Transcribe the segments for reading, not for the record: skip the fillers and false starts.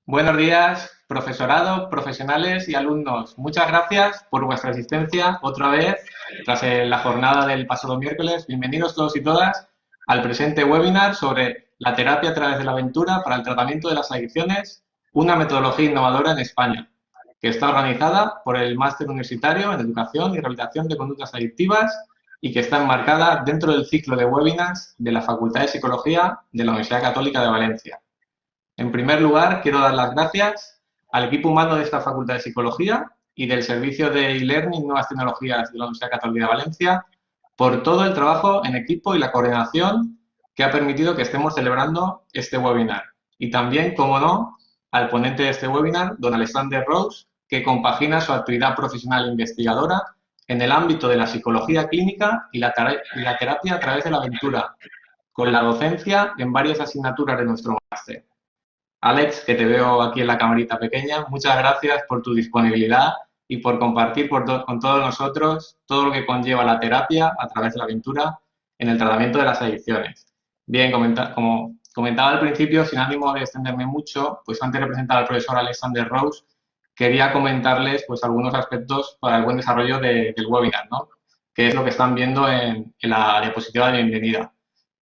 Buenos días, profesorado, profesionales y alumnos. Muchas gracias por vuestra asistencia otra vez tras la jornada del pasado miércoles. Bienvenidos todos y todas al presente webinar sobre la terapia a través de la aventura para el tratamiento de las adicciones, una metodología innovadora en España, que está organizada por el Máster Universitario en Educación y Rehabilitación de Conductas Adictivas y que está enmarcada dentro del ciclo de webinars de la Facultad de Psicología de la Universidad Católica de Valencia. En primer lugar, quiero dar las gracias al equipo humano de esta Facultad de Psicología y del Servicio de e-Learning Nuevas Tecnologías de la Universidad Católica de Valencia por todo el trabajo en equipo y la coordinación que ha permitido que estemos celebrando este webinar. Y también, como no, al ponente de este webinar, don Alexander Rose, que compagina su actividad profesional investigadora en el ámbito de la psicología clínica y la terapia a través de la aventura, con la docencia en varias asignaturas de nuestro máster. Alex, que te veo aquí en la camarita pequeña, muchas gracias por tu disponibilidad y por compartir con todos nosotros todo lo que conlleva la terapia a través de la aventura en el tratamiento de las adicciones. Bien, como comentaba al principio, sin ánimo de extenderme mucho, pues antes de presentar al profesor Alexander Rose, quería comentarles pues algunos aspectos para el buen desarrollo del webinar, ¿no? Que es lo que están viendo en la diapositiva de bienvenida.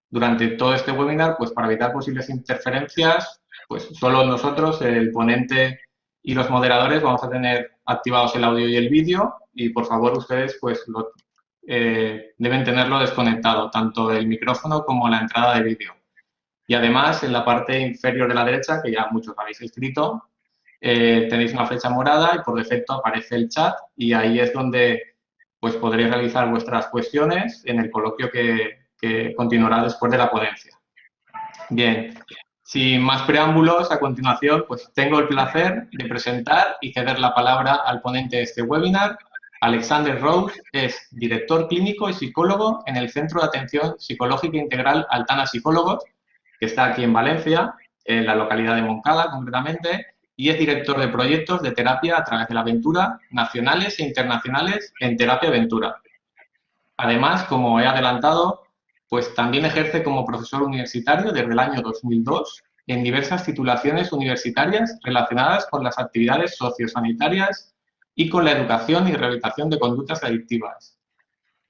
Durante todo este webinar, pues para evitar posibles interferencias, pues solo nosotros, el ponente y los moderadores, vamos a tener activados el audio y el vídeo y por favor ustedes pues deben tenerlo desconectado, tanto el micrófono como la entrada de vídeo. Y además, en la parte inferior de la derecha, que ya muchos habéis escrito, tenéis una flecha morada y por defecto aparece el chat y ahí es donde pues podréis realizar vuestras cuestiones en el coloquio que continuará después de la ponencia. Bien, sin más preámbulos, a continuación, pues tengo el placer de presentar y ceder la palabra al ponente de este webinar. Alexander Rose es director clínico y psicólogo en el Centro de Atención Psicológica Integral Altana Psicólogos, que está aquí en Valencia, en la localidad de Moncada concretamente, y es director de proyectos de terapia a través de la aventura, nacionales e internacionales en Terapia Aventura. Además, como he adelantado, pues también ejerce como profesor universitario desde el año 2002 en diversas titulaciones universitarias relacionadas con las actividades sociosanitarias y con la educación y rehabilitación de conductas adictivas.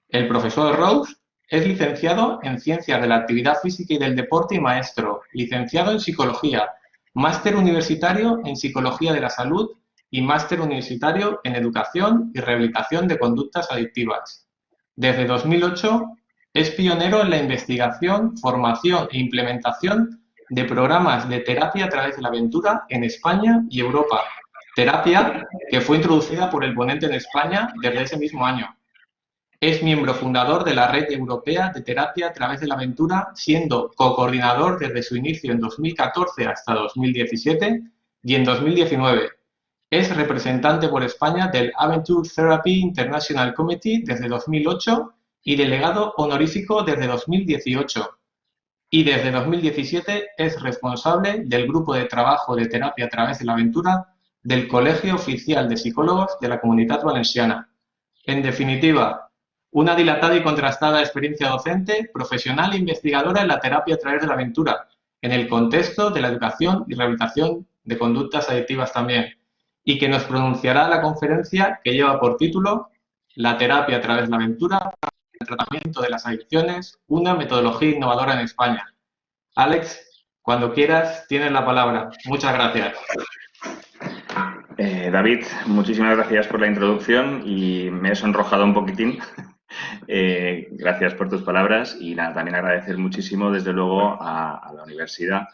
El profesor Rose es licenciado en Ciencias de la Actividad Física y del Deporte y maestro, licenciado en Psicología, máster universitario en Psicología de la Salud y máster universitario en Educación y Rehabilitación de Conductas Adictivas. Desde 2008 es pionero en la investigación, formación e implementación de programas de terapia a través de la aventura en España y Europa. Terapia que fue introducida por el ponente en España desde ese mismo año. Es miembro fundador de la Red Europea de Terapia a través de la Aventura, siendo co-coordinador desde su inicio en 2014 hasta 2017 y en 2019. Es representante por España del Aventure Therapy International Committee desde 2008 y delegado honorífico desde 2018. Y desde 2017 es responsable del Grupo de Trabajo de Terapia a través de la Aventura del Colegio Oficial de Psicólogos de la Comunitat Valenciana. En definitiva, una dilatada y contrastada experiencia docente, profesional e investigadora en la terapia a través de la aventura, en el contexto de la educación y rehabilitación de conductas adictivas también, y que nos pronunciará la conferencia que lleva por título La terapia a través de la aventura para el tratamiento de las adicciones, una metodología innovadora en España. Alex, cuando quieras, tienes la palabra. Muchas gracias. David, muchísimas gracias por la introducción y me he sonrojado un poquitín. Gracias por tus palabras y nada, también agradecer muchísimo desde luego a la universidad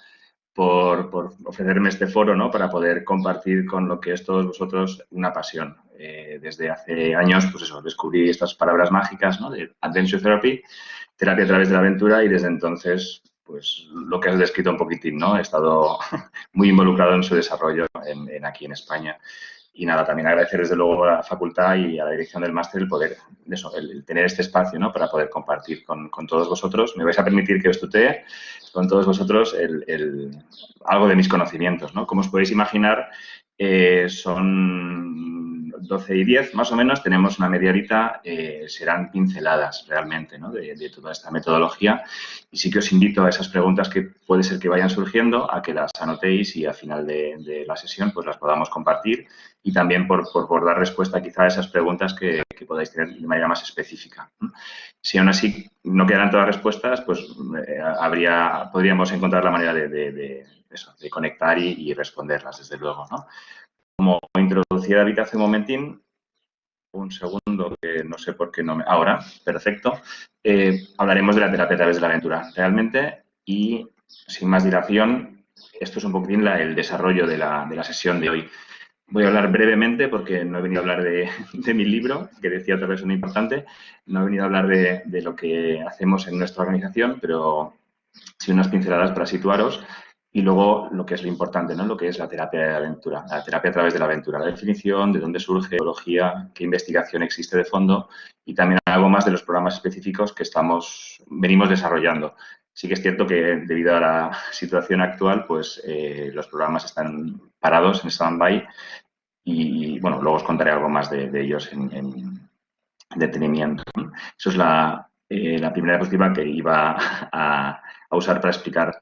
por ofrecerme este foro, ¿no? Para poder compartir con lo que es todos vosotros una pasión. Desde hace años, pues eso, descubrí estas palabras mágicas, ¿no? De Adventure Therapy, terapia a través de la aventura, y desde entonces, pues lo que has descrito un poquitín, ¿no? He estado muy involucrado en su desarrollo aquí en España. Y nada, también agradecer desde luego a la facultad y a la dirección del máster el poder, el tener este espacio, ¿no? Para poder compartir con todos vosotros. Me vais a permitir que os tutee con todos vosotros algo de mis conocimientos, ¿no? Como os podéis imaginar, Son 12 y 10, más o menos, tenemos una media horita, serán pinceladas realmente, ¿no? de toda esta metodología. Y sí que os invito a esas preguntas que puede ser que vayan surgiendo, a que las anotéis y al final de la sesión pues las podamos compartir y también por dar respuesta quizá a esas preguntas que podáis tener de manera más específica. Si aún así no quedaran todas las respuestas, pues podríamos encontrar la manera de conectar y responderlas, desde luego, ¿no? Como introducía David hace un momentín, un segundo, que no sé por qué no me... Ahora, perfecto. Hablaremos de la terapia a través de la aventura, realmente, y sin más dilación, esto es un poquitín el desarrollo de la sesión de hoy. Voy a hablar brevemente porque no he venido a hablar de mi libro, que decía otra persona importante, no he venido a hablar de lo que hacemos en nuestra organización, pero sí unas pinceladas para situaros. Y luego lo que es lo importante, ¿no? Lo que es la terapia de la aventura, la terapia a través de la aventura, la definición, de dónde surge, biología, qué investigación existe de fondo y también algo más de los programas específicos que venimos desarrollando. Sí que es cierto que debido a la situación actual, pues los programas están parados en stand-by y, bueno, luego os contaré algo más de ellos en detenimiento. Eso es la primera diapositiva que iba a usar para explicar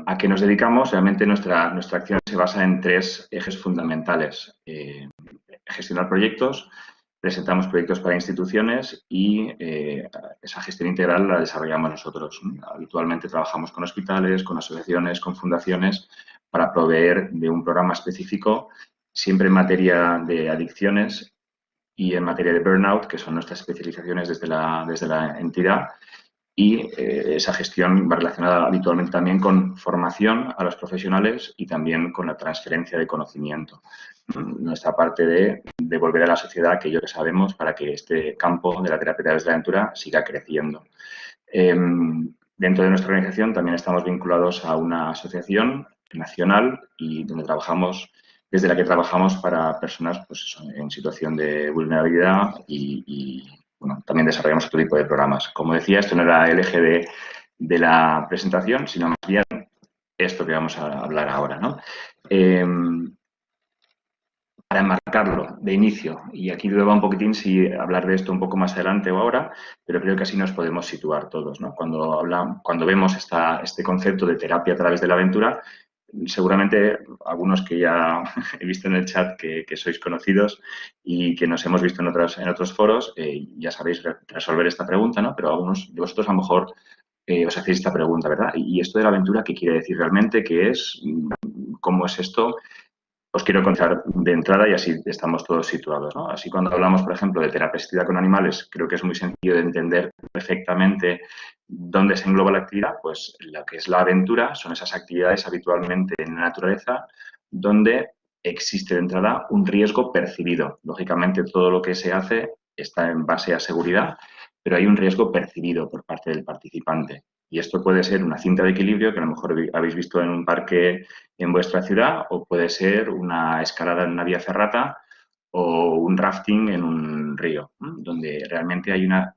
a qué nos dedicamos. Realmente nuestra acción se basa en 3 ejes fundamentales. Gestionar proyectos, presentamos proyectos para instituciones y esa gestión integral la desarrollamos nosotros. Habitualmente trabajamos con hospitales, con asociaciones, con fundaciones para proveer de un programa específico, siempre en materia de adicciones y en materia de burnout, que son nuestras especializaciones desde la entidad. Y esa gestión va relacionada habitualmente también con formación a los profesionales y también con la transferencia de conocimiento. Nuestra parte de devolver a la sociedad aquello que sabemos para que este campo de la terapia a través de la aventura siga creciendo. Dentro de nuestra organización también estamos vinculados a una asociación nacional y desde la que trabajamos para personas pues, en situación de vulnerabilidad y bueno, también desarrollamos otro tipo de programas. Como decía, esto no era el eje de la presentación, sino más bien esto que vamos a hablar ahora, ¿no? Para enmarcarlo de inicio, y aquí dudo un poquitín si hablar de esto un poco más adelante o ahora, pero creo que así nos podemos situar todos, ¿no? Cuando vemos este concepto de terapia a través de la aventura, seguramente algunos que ya he visto en el chat que sois conocidos y que nos hemos visto en otros foros, ya sabéis resolver esta pregunta, ¿no? Pero algunos de vosotros a lo mejor os hacéis esta pregunta, ¿verdad? ¿Y esto de la aventura qué quiere decir realmente? ¿Qué es? ¿Cómo es esto? Os quiero contar de entrada y así estamos todos situados, ¿no? Así cuando hablamos, por ejemplo, de terapia asistida con animales, creo que es muy sencillo de entender perfectamente dónde se engloba la actividad. Pues lo que es la aventura son esas actividades habitualmente en la naturaleza donde existe de entrada un riesgo percibido. Lógicamente, todo lo que se hace está en base a seguridad, pero hay un riesgo percibido por parte del participante. Y esto puede ser una cinta de equilibrio que a lo mejor habéis visto en un parque en vuestra ciudad, o puede ser una escalada en una vía ferrata o un rafting en un río, donde realmente hay una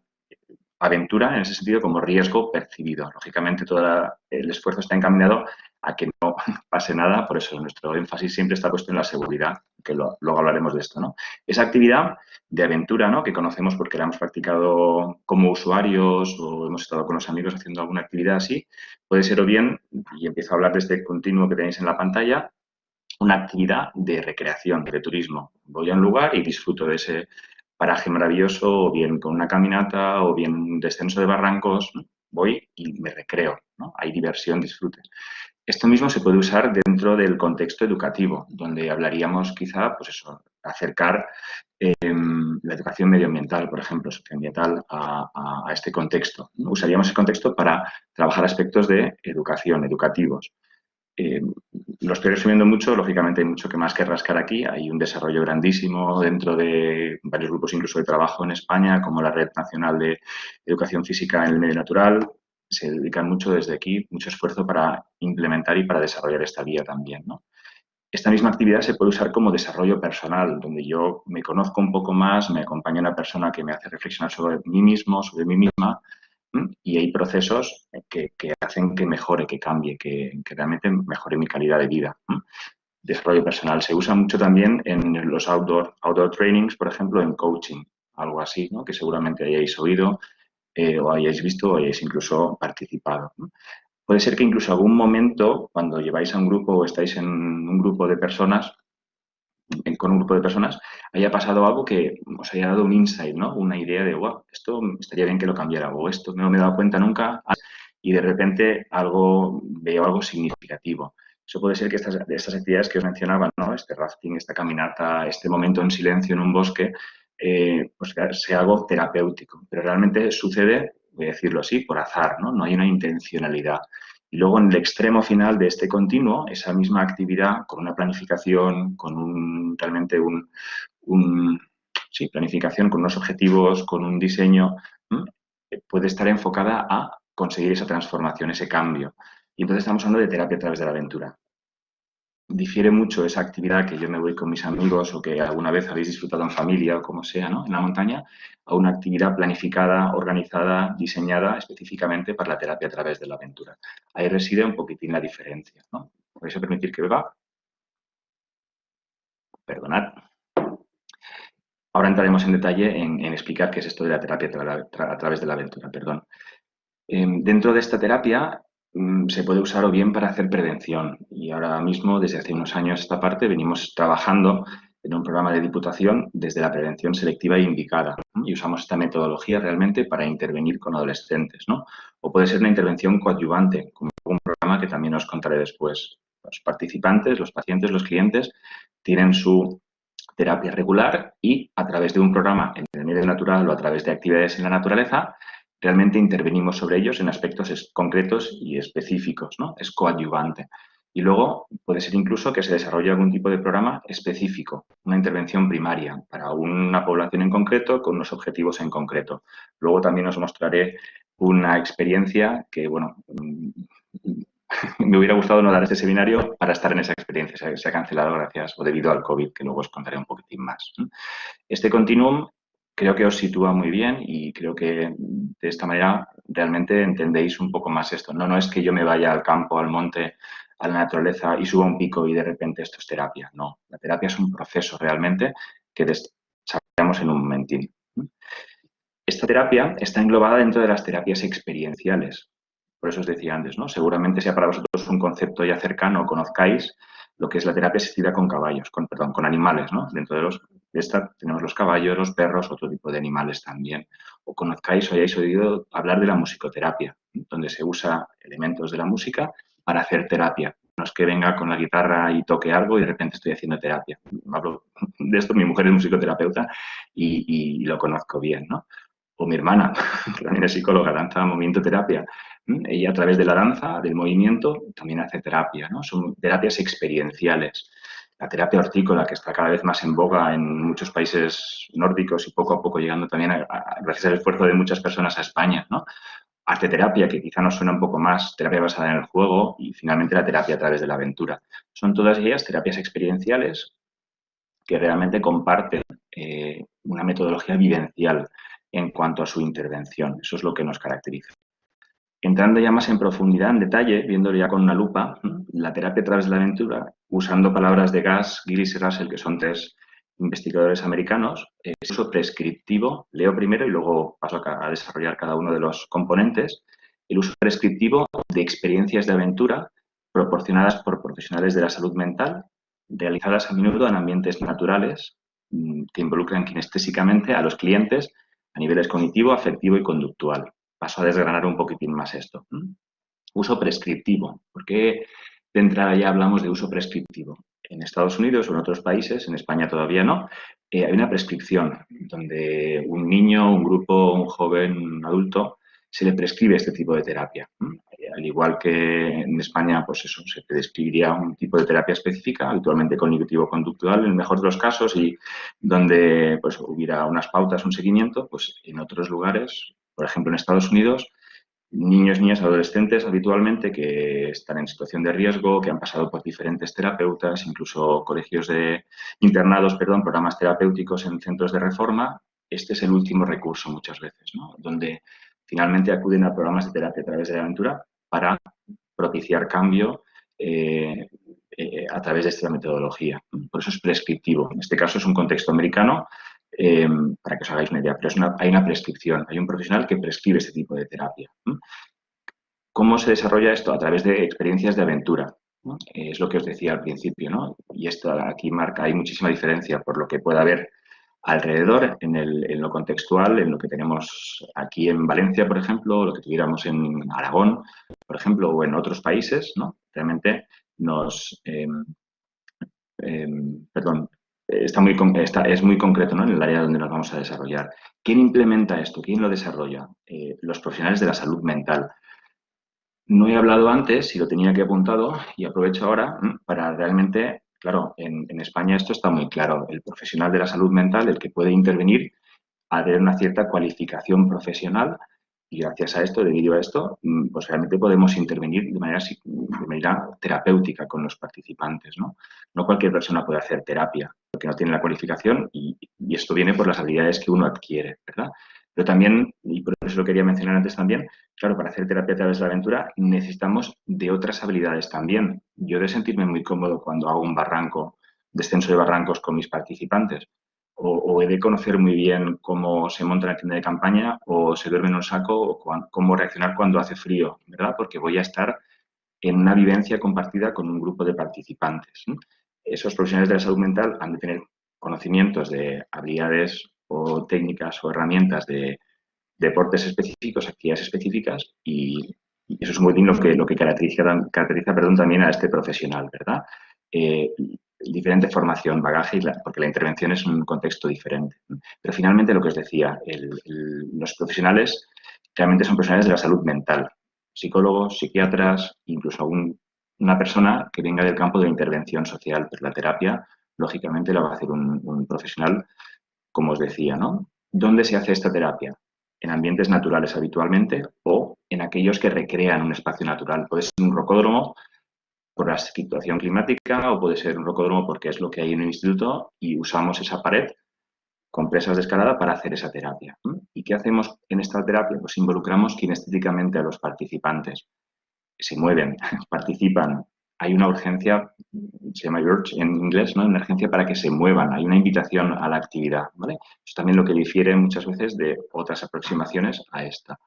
aventura en ese sentido como riesgo percibido. Lógicamente, todo el esfuerzo está encaminado a que no pase nada, por eso nuestro énfasis siempre está puesto en la seguridad, que luego hablaremos de esto, ¿no? Esa actividad de aventura, ¿no? Que conocemos porque la hemos practicado como usuarios o hemos estado con los amigos haciendo alguna actividad así, puede ser o bien, y empiezo a hablar de este continuo que tenéis en la pantalla, una actividad de recreación, de turismo. Voy a un lugar y disfruto de ese paraje maravilloso, o bien con una caminata, o bien un descenso de barrancos. Voy y me recreo, ¿no? Hay diversión, disfrute. Esto mismo se puede usar dentro del contexto educativo, donde hablaríamos quizá, pues eso, acercar la educación medioambiental, por ejemplo, socioambiental, a este contexto, ¿no? Usaríamos ese contexto para trabajar aspectos de educación, educativos. Lo estoy resumiendo mucho, lógicamente hay mucho que más que rascar aquí. Hay un desarrollo grandísimo dentro de varios grupos incluso de trabajo en España, como la Red Nacional de Educación Física en el Medio Natural. Se dedican mucho desde aquí, mucho esfuerzo para implementar y para desarrollar esta vía también, ¿no? Esta misma actividad se puede usar como desarrollo personal, donde yo me conozco un poco más, me acompaña una persona que me hace reflexionar sobre mí mismo, sobre mí misma, y hay procesos que hacen que mejore, que cambie, que realmente mejore mi calidad de vida. desarrollo personal. Se usa mucho también en los outdoor trainings, por ejemplo, en coaching, algo así, ¿no? Que seguramente hayáis oído o hayáis visto o hayáis incluso participado, ¿no? Puede ser que incluso algún momento, cuando lleváis a un grupo o estáis en un grupo de personas, con un grupo de personas, haya pasado algo que os haya dado un insight, ¿no? Una idea de, wow, esto estaría bien que lo cambiara, o esto no me he dado cuenta nunca, y de repente veo algo significativo. Eso puede ser que estas actividades que os mencionaba, ¿no? Este rafting, esta caminata, este momento en silencio en un bosque, pues sea algo terapéutico. Pero realmente sucede, voy a decirlo así, por azar, ¿no? No hay una intencionalidad. Y luego en el extremo final de este continuo, esa misma actividad con una planificación, con realmente sí, planificación, con unos objetivos, con un diseño, puede estar enfocada a conseguir esa transformación, ese cambio. Y entonces estamos hablando de terapia a través de la aventura. Difiere mucho esa actividad que yo me voy con mis amigos o que alguna vez habéis disfrutado en familia o como sea, ¿no? En la montaña, a una actividad planificada, organizada, diseñada específicamente para la terapia a través de la aventura. Ahí reside un poquitín la diferencia, ¿no? ¿Podéis permitir que beba? Perdonad. Ahora entraremos en detalle en explicar qué es esto de la terapia a través de la aventura, perdón. Dentro de esta terapia se puede usar o bien para hacer prevención y ahora mismo, desde hace unos años esta parte, venimos trabajando en un programa de Diputación desde la prevención selectiva e indicada y usamos esta metodología realmente para intervenir con adolescentes, ¿no? O puede ser una intervención coadyuvante, como un programa que también os contaré después. Los participantes, los pacientes, los clientes tienen su terapia regular y a través de un programa en el medio natural o a través de actividades en la naturaleza realmente intervenimos sobre ellos en aspectos concretos y específicos, ¿no? Es coadyuvante. Y luego puede ser incluso que se desarrolle algún tipo de programa específico, una intervención primaria para una población en concreto con unos objetivos en concreto. Luego también os mostraré una experiencia que, bueno, me hubiera gustado no dar este seminario para estar en esa experiencia. Se ha cancelado gracias o debido al COVID, que luego os contaré un poquitín más. Este continuum creo que os sitúa muy bien y creo que de esta manera realmente entendéis un poco más esto. No es que yo me vaya al campo, al monte, a la naturaleza y suba un pico y de repente esto es terapia. No, la terapia es un proceso realmente que desarrollamos en un momentín. Esta terapia está englobada dentro de las terapias experienciales. Por eso os decía antes, ¿no? Seguramente sea para vosotros un concepto ya cercano, conozcáis lo que es la terapia asistida con caballos, con animales, ¿no? Dentro de esta tenemos los caballos, los perros, otro tipo de animales también. O conozcáis o hayáis oído hablar de la musicoterapia, donde se usa elementos de la música para hacer terapia. No es que venga con la guitarra y toque algo y de repente estoy haciendo terapia. Hablo de esto, mi mujer es musicoterapeuta y lo conozco bien, ¿no? O mi hermana, que también es psicóloga, danza, movimiento, terapia. Ella a través de la danza, del movimiento, también hace terapia, ¿no? Son terapias experienciales. La terapia hortícola, que está cada vez más en boga en muchos países nórdicos y poco a poco llegando también, gracias al esfuerzo de muchas personas, a España, ¿no? Arteterapia, que quizá nos suena un poco más, terapia basada en el juego y finalmente la terapia a través de la aventura. Son todas ellas terapias experienciales que realmente comparten una metodología vivencial en cuanto a su intervención. Eso es lo que nos caracteriza. Entrando ya más en profundidad, en detalle, viéndolo ya con una lupa, la terapia a través de la aventura, usando palabras de Gass, Gillis y Russell, que son tres investigadores americanos, es uso prescriptivo, leo primero y luego paso a desarrollar cada uno de los componentes, el uso prescriptivo de experiencias de aventura proporcionadas por profesionales de la salud mental, realizadas a menudo en ambientes naturales que involucran kinestésicamente a los clientes a niveles cognitivo, afectivo y conductual. Paso a desgranar un poquitín más esto. Uso prescriptivo. ¿Por qué de entrada ya hablamos de uso prescriptivo? En Estados Unidos o en otros países, en España todavía no, hay una prescripción donde un niño, un grupo, un joven, un adulto, se le prescribe este tipo de terapia. Al igual que en España, pues eso, se prescribiría un tipo de terapia específica, habitualmente cognitivo-conductual en el mejor de los casos, y donde pues hubiera unas pautas, un seguimiento, pues en otros lugares, por ejemplo en Estados Unidos, niños, niñas, adolescentes habitualmente que están en situación de riesgo, que han pasado por diferentes terapeutas, incluso colegios de internados, perdón, programas terapéuticos en centros de reforma. Este es el último recurso muchas veces, ¿no? Donde finalmente acuden a programas de terapia a través de la aventura para propiciar cambio a través de esta metodología. Por eso es prescriptivo. En este caso es un contexto americano, para que os hagáis una idea, pero hay una prescripción, hay un profesional que prescribe este tipo de terapia. ¿Cómo se desarrolla esto? A través de experiencias de aventura, ¿no? Es lo que os decía al principio, ¿no? Y esto aquí marca, hay muchísima diferencia por lo que puede haber alrededor, en lo contextual, en lo que tenemos aquí en Valencia, por ejemplo, lo que tuviéramos en Aragón, por ejemplo, o en otros países, ¿no? Realmente perdón, es muy concreto, ¿no? En el área donde nos vamos a desarrollar. ¿Quién implementa esto? ¿Quién lo desarrolla? Los profesionales de la salud mental. No he hablado antes y lo tenía que apuntado y aprovecho ahora para realmente, claro, en España esto está muy claro. El profesional de la salud mental, el que puede intervenir, ha de tener una cierta cualificación profesional y gracias a esto, debido a esto, pues realmente podemos intervenir de manera terapéutica con los participantes, ¿no? No cualquier persona puede hacer terapia porque no tiene la cualificación y esto viene por las habilidades que uno adquiere, ¿verdad? Pero también, y por eso lo quería mencionar antes también, claro, para hacer terapia a través de la aventura necesitamos de otras habilidades también. Yo he de sentirme muy cómodo cuando hago un descenso de barrancos con mis participantes. O he de conocer muy bien cómo se monta una tienda de campaña o se duerme en un saco o cómo reaccionar cuando hace frío, ¿verdad? Porque voy a estar en una vivencia compartida con un grupo de participantes, ¿no? Esos profesionales de la salud mental han de tener conocimientos de habilidades o técnicas o herramientas de deportes específicos, actividades específicas y eso es muy bien lo que caracteriza también a este profesional, ¿verdad? Diferente formación, bagaje, porque la intervención es un contexto diferente. Pero finalmente lo que os decía, los profesionales realmente son profesionales de la salud mental, psicólogos, psiquiatras, incluso una persona que venga del campo de la intervención social, pero la terapia, lógicamente, la va a hacer un profesional, como os decía, ¿no? ¿Dónde se hace esta terapia? En ambientes naturales habitualmente o en aquellos que recrean un espacio natural. Puede ser un rocódromo por la situación climática o puede ser un rocódromo porque es lo que hay en un instituto y usamos esa pared con presas de escalada para hacer esa terapia. ¿Y qué hacemos en esta terapia? Pues involucramos kinestéticamente a los participantes. Se mueven, participan. Hay una urgencia, se llama urge en inglés, ¿no? Una urgencia para que se muevan. Hay una invitación a la actividad, ¿vale? Es también lo que difiere muchas veces de otras aproximaciones a esta.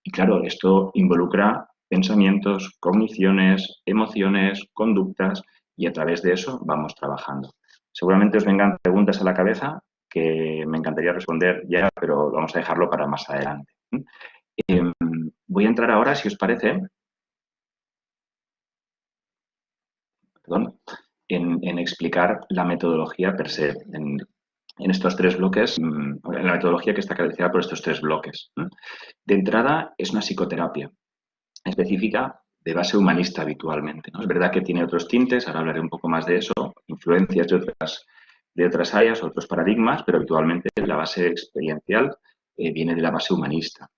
Y claro, esto involucra pensamientos, cogniciones, emociones, conductas y a través de eso vamos trabajando. Seguramente os vengan preguntas a la cabeza que me encantaría responder ya, pero vamos a dejarlo para más adelante. Voy a entrar ahora, si os parece, en explicar la metodología per se, en estos tres bloques, en la metodología que está caracterizada por estos tres bloques. De entrada, es una psicoterapia específica de base humanista habitualmente, ¿no? Es verdad que tiene otros tintes, ahora hablaré un poco más de eso, influencias de otras áreas, otros paradigmas, pero habitualmente la base experiencial viene de la base humanista.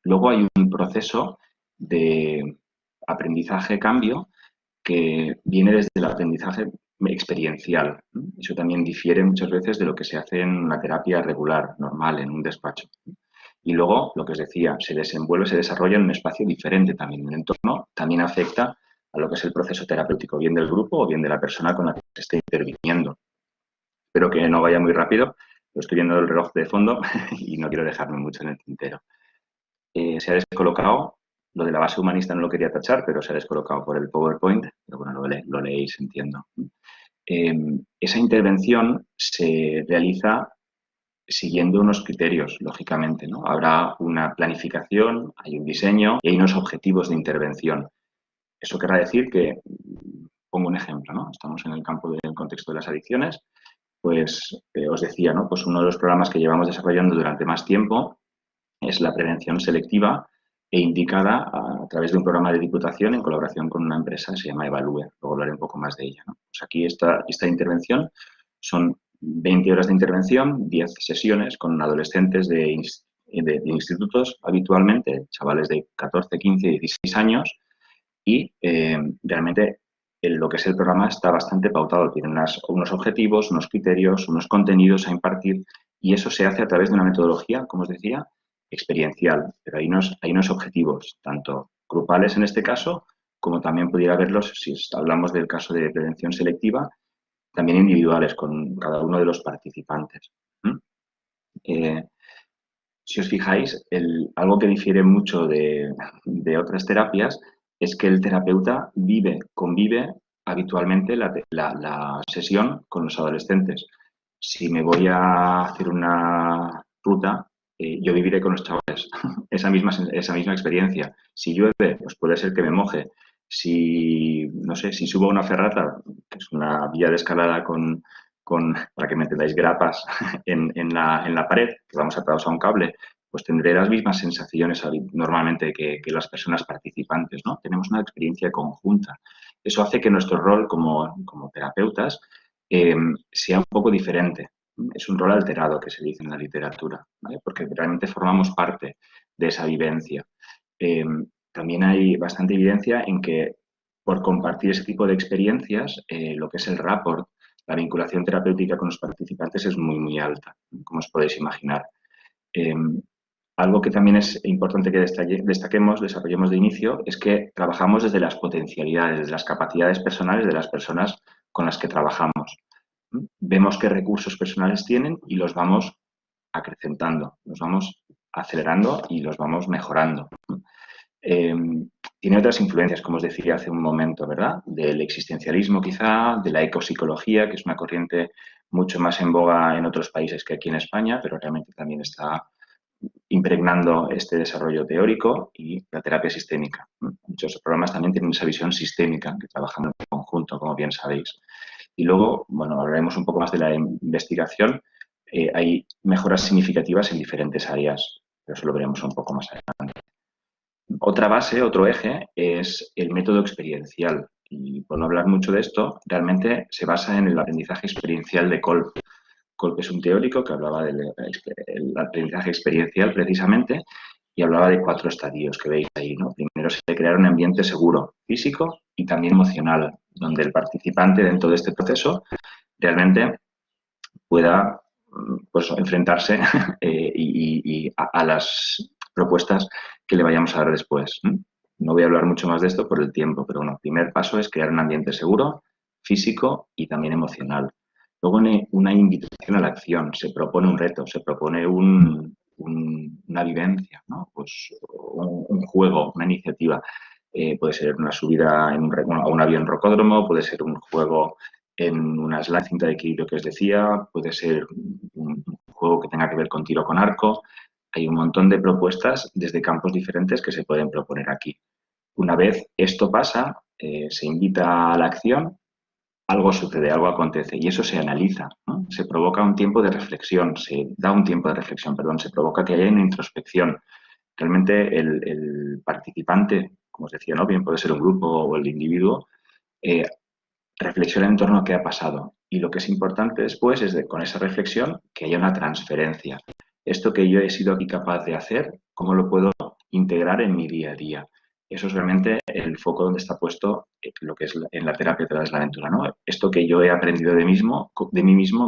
Luego hay un proceso de aprendizaje-cambio que viene desde el aprendizaje experiencial. Eso también difiere muchas veces de lo que se hace en una terapia regular, normal, en un despacho. Y luego, lo que os decía, se desarrolla en un espacio diferente también. El entorno también afecta a lo que es el proceso terapéutico, bien del grupo o bien de la persona con la que se está interviniendo. Espero que no vaya muy rápido, lo estoy viendo el reloj de fondo y no quiero dejarme mucho en el tintero. Se ha descolocado, lo de la base humanista no lo quería tachar, pero se ha descolocado por el PowerPoint, pero bueno, lo leéis, entiendo. Esa intervención se realiza siguiendo unos criterios, lógicamente, ¿no? Habrá una planificación, hay un diseño y hay unos objetivos de intervención. Eso querrá decir que, pongo un ejemplo, ¿no? Estamos en el campo del contexto de las adicciones, pues os decía, ¿no? Pues uno de los programas que llevamos desarrollando durante más tiempo es la prevención selectiva e indicada a través de un programa de Diputación en colaboración con una empresa que se llama Evalue. Luego hablaré un poco más de ella, ¿no? Pues aquí esta intervención son 20 horas de intervención, 10 sesiones con adolescentes de institutos habitualmente, chavales de 14, 15, 16 años y realmente lo que es el programa está bastante pautado. Tiene unos objetivos, unos criterios, unos contenidos a impartir y eso se hace a través de una metodología, como os decía, experiencial. Pero hay unos objetivos, tanto grupales en este caso, como también pudiera haberlos, si hablamos del caso de prevención selectiva, también individuales con cada uno de los participantes. Eh, si os fijáis, algo que difiere mucho de otras terapias es que el terapeuta convive habitualmente la sesión con los adolescentes. Si me voy a hacer una ruta, yo viviré con los chavales esa misma experiencia. Si llueve, pues puede ser que me moje. Si, no sé, si subo a una ferrata, que es una vía de escalada para que me entendáis, grapas en la pared, que vamos atados a un cable, pues tendré las mismas sensaciones normalmente que las personas participantes, ¿no? Tenemos una experiencia conjunta. Eso hace que nuestro rol como terapeutas sea un poco diferente. Es un rol alterado, que se dice en la literatura, ¿vale? Porque realmente formamos parte de esa vivencia. También hay bastante evidencia en que por compartir ese tipo de experiencias, lo que es el rapport, la vinculación terapéutica con los participantes es muy, muy alta, como os podéis imaginar. Algo que también es importante que desarrollemos de inicio, es que trabajamos desde las potencialidades, desde las capacidades personales de las personas con las que trabajamos. Vemos qué recursos personales tienen y los vamos acrecentando, los vamos acelerando y los vamos mejorando. Tiene otras influencias, como os decía hace un momento, ¿verdad? Del existencialismo quizá, de la ecopsicología, que es una corriente mucho más en boga en otros países que aquí en España, pero realmente también está impregnando este desarrollo teórico, y la terapia sistémica. Muchos programas también tienen esa visión sistémica, que trabajan en conjunto, como bien sabéis. Y luego, bueno, hablaremos un poco más de la investigación. Hay mejoras significativas en diferentes áreas, pero eso lo veremos un poco más adelante. Otra base, otro eje, es el método experiencial. Y por no hablar mucho de esto, realmente se basa en el aprendizaje experiencial de Kolb. Kolb es un teórico que hablaba del aprendizaje experiencial precisamente, y hablaba de 4 estadios que veis ahí, ¿no? Primero se crear un ambiente seguro, físico y también emocional, donde el participante dentro de este proceso realmente pueda, pues, enfrentarse a las propuestas que le vayamos a dar después. No voy a hablar mucho más de esto por el tiempo, pero bueno, el primer paso es crear un ambiente seguro, físico y también emocional. Luego una invitación a la acción, se propone un reto, se propone una vivencia, ¿no? Pues un juego, una iniciativa. Puede ser una subida a un avión rocódromo, puede ser un juego en una cinta de equilibrio que os decía, puede ser un juego que tenga que ver con tiro con arco. Hay un montón de propuestas desde campos diferentes que se pueden proponer aquí. Una vez esto pasa, se invita a la acción, algo sucede, algo acontece y eso se analiza, ¿no? Se provoca un tiempo de reflexión, se da un tiempo de reflexión, perdón, se provoca que haya una introspección. Realmente el participante, como os decía, ¿no? Bien puede ser un grupo o el individuo, reflexiona en torno a qué ha pasado. Y lo que es importante después es con esa reflexión que haya una transferencia. Esto que yo he sido aquí capaz de hacer, ¿cómo lo puedo integrar en mi día a día? Eso es realmente el foco donde está puesto lo que es en la terapia de la aventura, ¿no? Esto que yo he aprendido de mí mismo,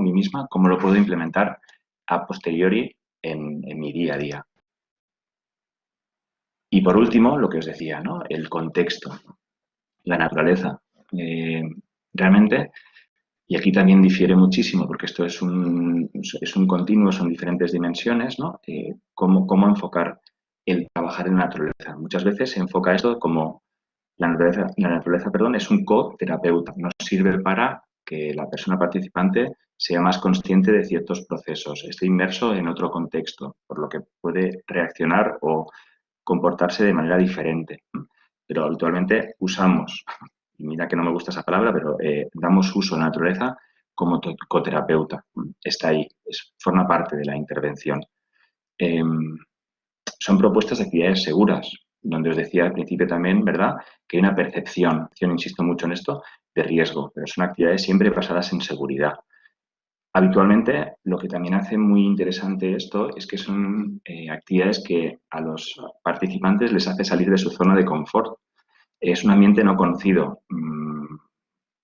mí misma, ¿cómo lo puedo implementar a posteriori en mi día a día? Y por último, lo que os decía, ¿no? El contexto, la naturaleza. Realmente, y aquí también difiere muchísimo, porque esto es un continuo, son diferentes dimensiones, ¿no? Cómo enfocar el trabajar en la naturaleza. Muchas veces se enfoca esto como la naturaleza, es un coterapeuta. Nos sirve para que la persona participante sea más consciente de ciertos procesos, esté inmerso en otro contexto, por lo que puede reaccionar o comportarse de manera diferente. Pero habitualmente usamos, y mira que no me gusta esa palabra, pero damos uso a la naturaleza como coterapeuta. Está ahí, forma parte de la intervención. Son propuestas de actividades seguras, donde os decía al principio también, ¿verdad?, que hay una percepción, yo insisto mucho en esto, de riesgo, pero son actividades siempre basadas en seguridad. Habitualmente, lo que también hace muy interesante esto es que son actividades que a los participantes les hace salir de su zona de confort. Es un ambiente no conocido.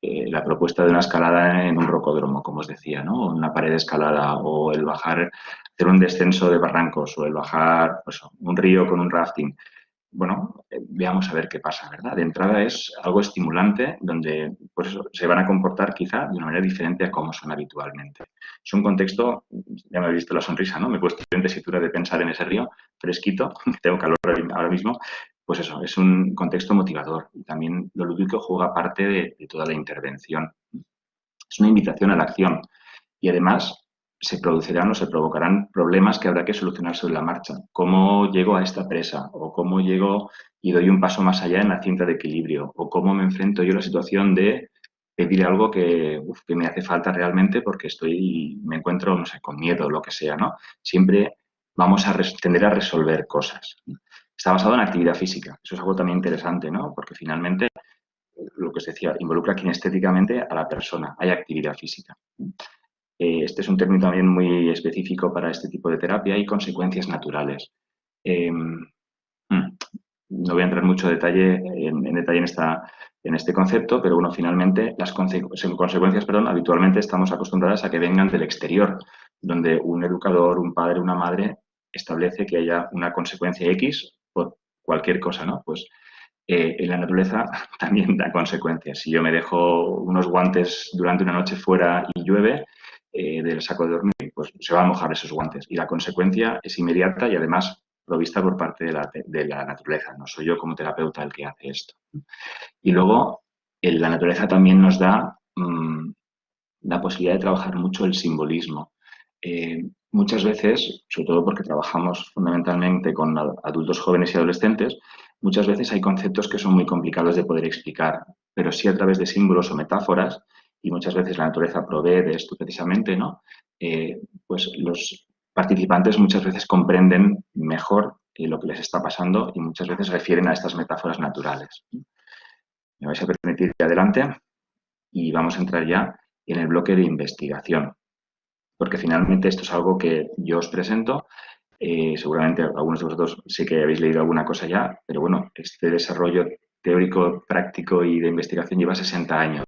La propuesta de una escalada en un rocódromo, como os decía, ¿no? Una pared de escalada, o el bajar, hacer un descenso de barrancos, o el bajar, pues, un río con un rafting. bueno, veamos a ver qué pasa, ¿verdad? De entrada es algo estimulante donde pues, eso, se van a comportar quizá de una manera diferente a cómo son habitualmente. Es un contexto, ya me habéis visto la sonrisa, ¿no? Me he puesto en tesitura de pensar en ese río fresquito, que tengo calor ahora mismo. Pues eso, es un contexto motivador y también lo lúdico juega parte de toda la intervención. Es una invitación a la acción y además se producirán o se provocarán problemas que habrá que solucionar sobre la marcha. ¿Cómo llego a esta presa? ¿O cómo llego y doy un paso más allá en la cinta de equilibrio? ¿O cómo me enfrento yo a la situación de pedir algo que me hace falta realmente porque me encuentro, no sé, con miedo o lo que sea, ¿no? Siempre vamos a tender a resolver cosas. Está basado en actividad física. Eso es algo también interesante, ¿no? Porque finalmente, lo que os decía, involucra kinestéticamente a la persona. Hay actividad física. Este es un término también muy específico para este tipo de terapia y consecuencias naturales. No voy a entrar mucho en detalle en este concepto, pero bueno, finalmente las consecuencias, perdón, habitualmente estamos acostumbradas a que vengan del exterior, donde un educador, un padre, una madre establece que haya una consecuencia X por cualquier cosa, ¿no? Pues en la naturaleza también da consecuencias. Si yo me dejo unos guantes durante una noche fuera y llueve del saco de dormir, pues se van a mojar esos guantes. Y la consecuencia es inmediata y además provista por parte de la naturaleza. No soy yo como terapeuta el que hace esto. Y luego, la naturaleza también nos da la posibilidad de trabajar mucho el simbolismo. Muchas veces, sobre todo porque trabajamos fundamentalmente con adultos jóvenes y adolescentes, muchas veces hay conceptos que son muy complicados de poder explicar, pero sí a través de símbolos o metáforas, y muchas veces la naturaleza provee de esto precisamente, ¿no? Pues los participantes muchas veces comprenden mejor lo que les está pasando y muchas veces refieren a estas metáforas naturales. Me vais a permitir que adelante y vamos a entrar ya en el bloque de investigación, porque finalmente esto es algo que yo os presento. Seguramente algunos de vosotros sí que habéis leído alguna cosa ya, pero bueno, este desarrollo teórico, práctico y de investigación lleva 60 años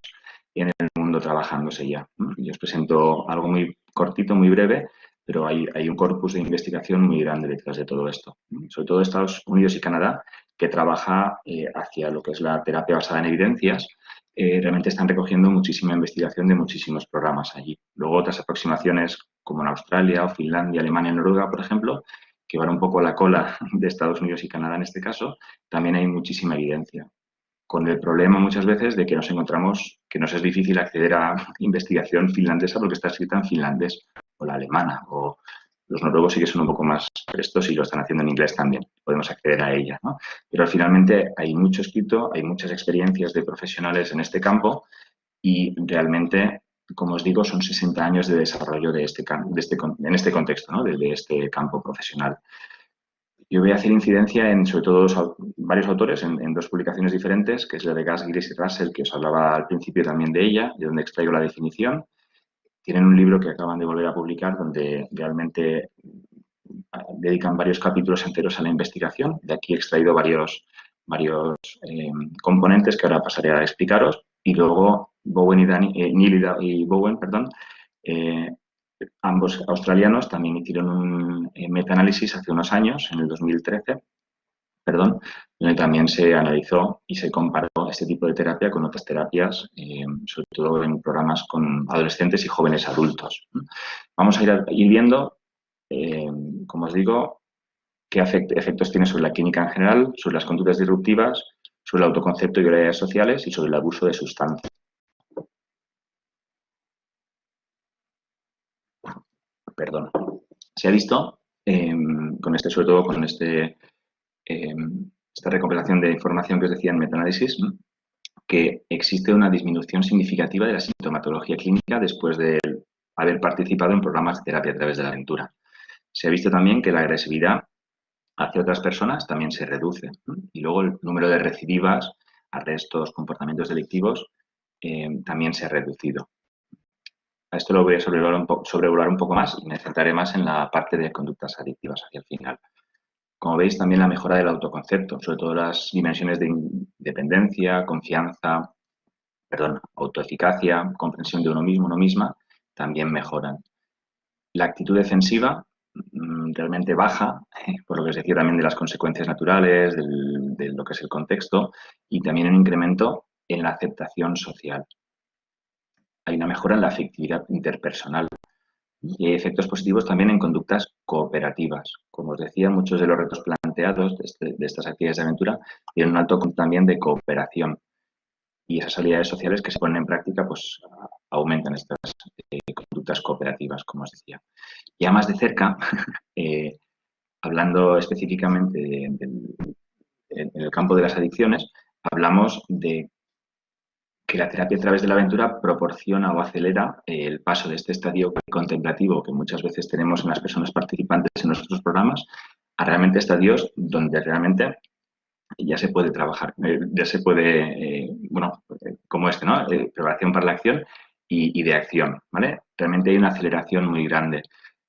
en el mundo trabajándose ya. Yo os presento algo muy cortito, muy breve, pero hay un corpus de investigación muy grande detrás de todo esto. Sobre todo Estados Unidos y Canadá, que trabaja hacia lo que es la terapia basada en evidencias, realmente están recogiendo muchísima investigación de muchísimos programas allí. Luego otras aproximaciones como en Australia o Finlandia, Alemania, Noruega, por ejemplo, que van un poco a la cola de Estados Unidos y Canadá en este caso, también hay muchísima evidencia. Con el problema muchas veces de que nos encontramos que nos es difícil acceder a investigación finlandesa porque está escrita en finlandés o la alemana o los noruegos sí que son un poco más prestos y lo están haciendo en inglés también. Podemos acceder a ella, ¿no? Pero finalmente hay mucho escrito, hay muchas experiencias de profesionales en este campo y realmente, como os digo, son 60 años de desarrollo en este contexto, ¿no? de este campo profesional. Yo voy a hacer incidencia en, sobre todo, varios autores en dos publicaciones diferentes, que es la de Gas, Gillis y Russell, que os hablaba al principio también de ella, de donde extraigo la definición. Tienen un libro que acaban de volver a publicar donde realmente dedican varios capítulos enteros a la investigación. De aquí he extraído varios componentes que ahora pasaré a explicaros. Y luego Neil y Bowen, perdón, ambos australianos también hicieron un metaanálisis hace unos años, en el 2013, perdón, donde también se analizó y se comparó este tipo de terapia con otras terapias, sobre todo en programas con adolescentes y jóvenes adultos. Vamos a ir viendo, como os digo, qué efectos tiene sobre la clínica en general, sobre las conductas disruptivas, sobre el autoconcepto y habilidades sociales y sobre el abuso de sustancias. Perdón. Se ha visto, sobre todo con esta recopilación de información que os decía en metaanálisis, ¿no?, que existe una disminución significativa de la sintomatología clínica después de haber participado en programas de terapia a través de la aventura. Se ha visto también que la agresividad hacia otras personas también se reduce, ¿no? Y luego el número de recidivas, arrestos, comportamientos delictivos también se ha reducido. A esto lo voy a sobrevolar un poco más y me centraré más en la parte de conductas adictivas hacia el final. Como veis, también la mejora del autoconcepto, sobre todo las dimensiones de independencia, confianza, autoeficacia, comprensión de uno mismo, uno misma, también mejoran. La actitud defensiva realmente baja, por lo que os decía también de las consecuencias naturales, de lo que es el contexto, y también un incremento en la aceptación social. Hay una mejora en la afectividad interpersonal y hay efectos positivos también en conductas cooperativas. Como os decía, muchos de los retos planteados de estas actividades de aventura tienen un alto también de cooperación, y esas habilidades sociales que se ponen en práctica pues aumentan estas conductas cooperativas, como os decía. Ya más de cerca, hablando específicamente en el campo de las adicciones, hablamos de que la terapia a través de la aventura proporciona o acelera el paso de este estadio contemplativo que muchas veces tenemos en las personas participantes en nuestros programas a realmente estadios donde realmente ya se puede trabajar, ya se puede, como este, ¿no? Preparación para la acción y de acción, ¿vale? Realmente hay una aceleración muy grande.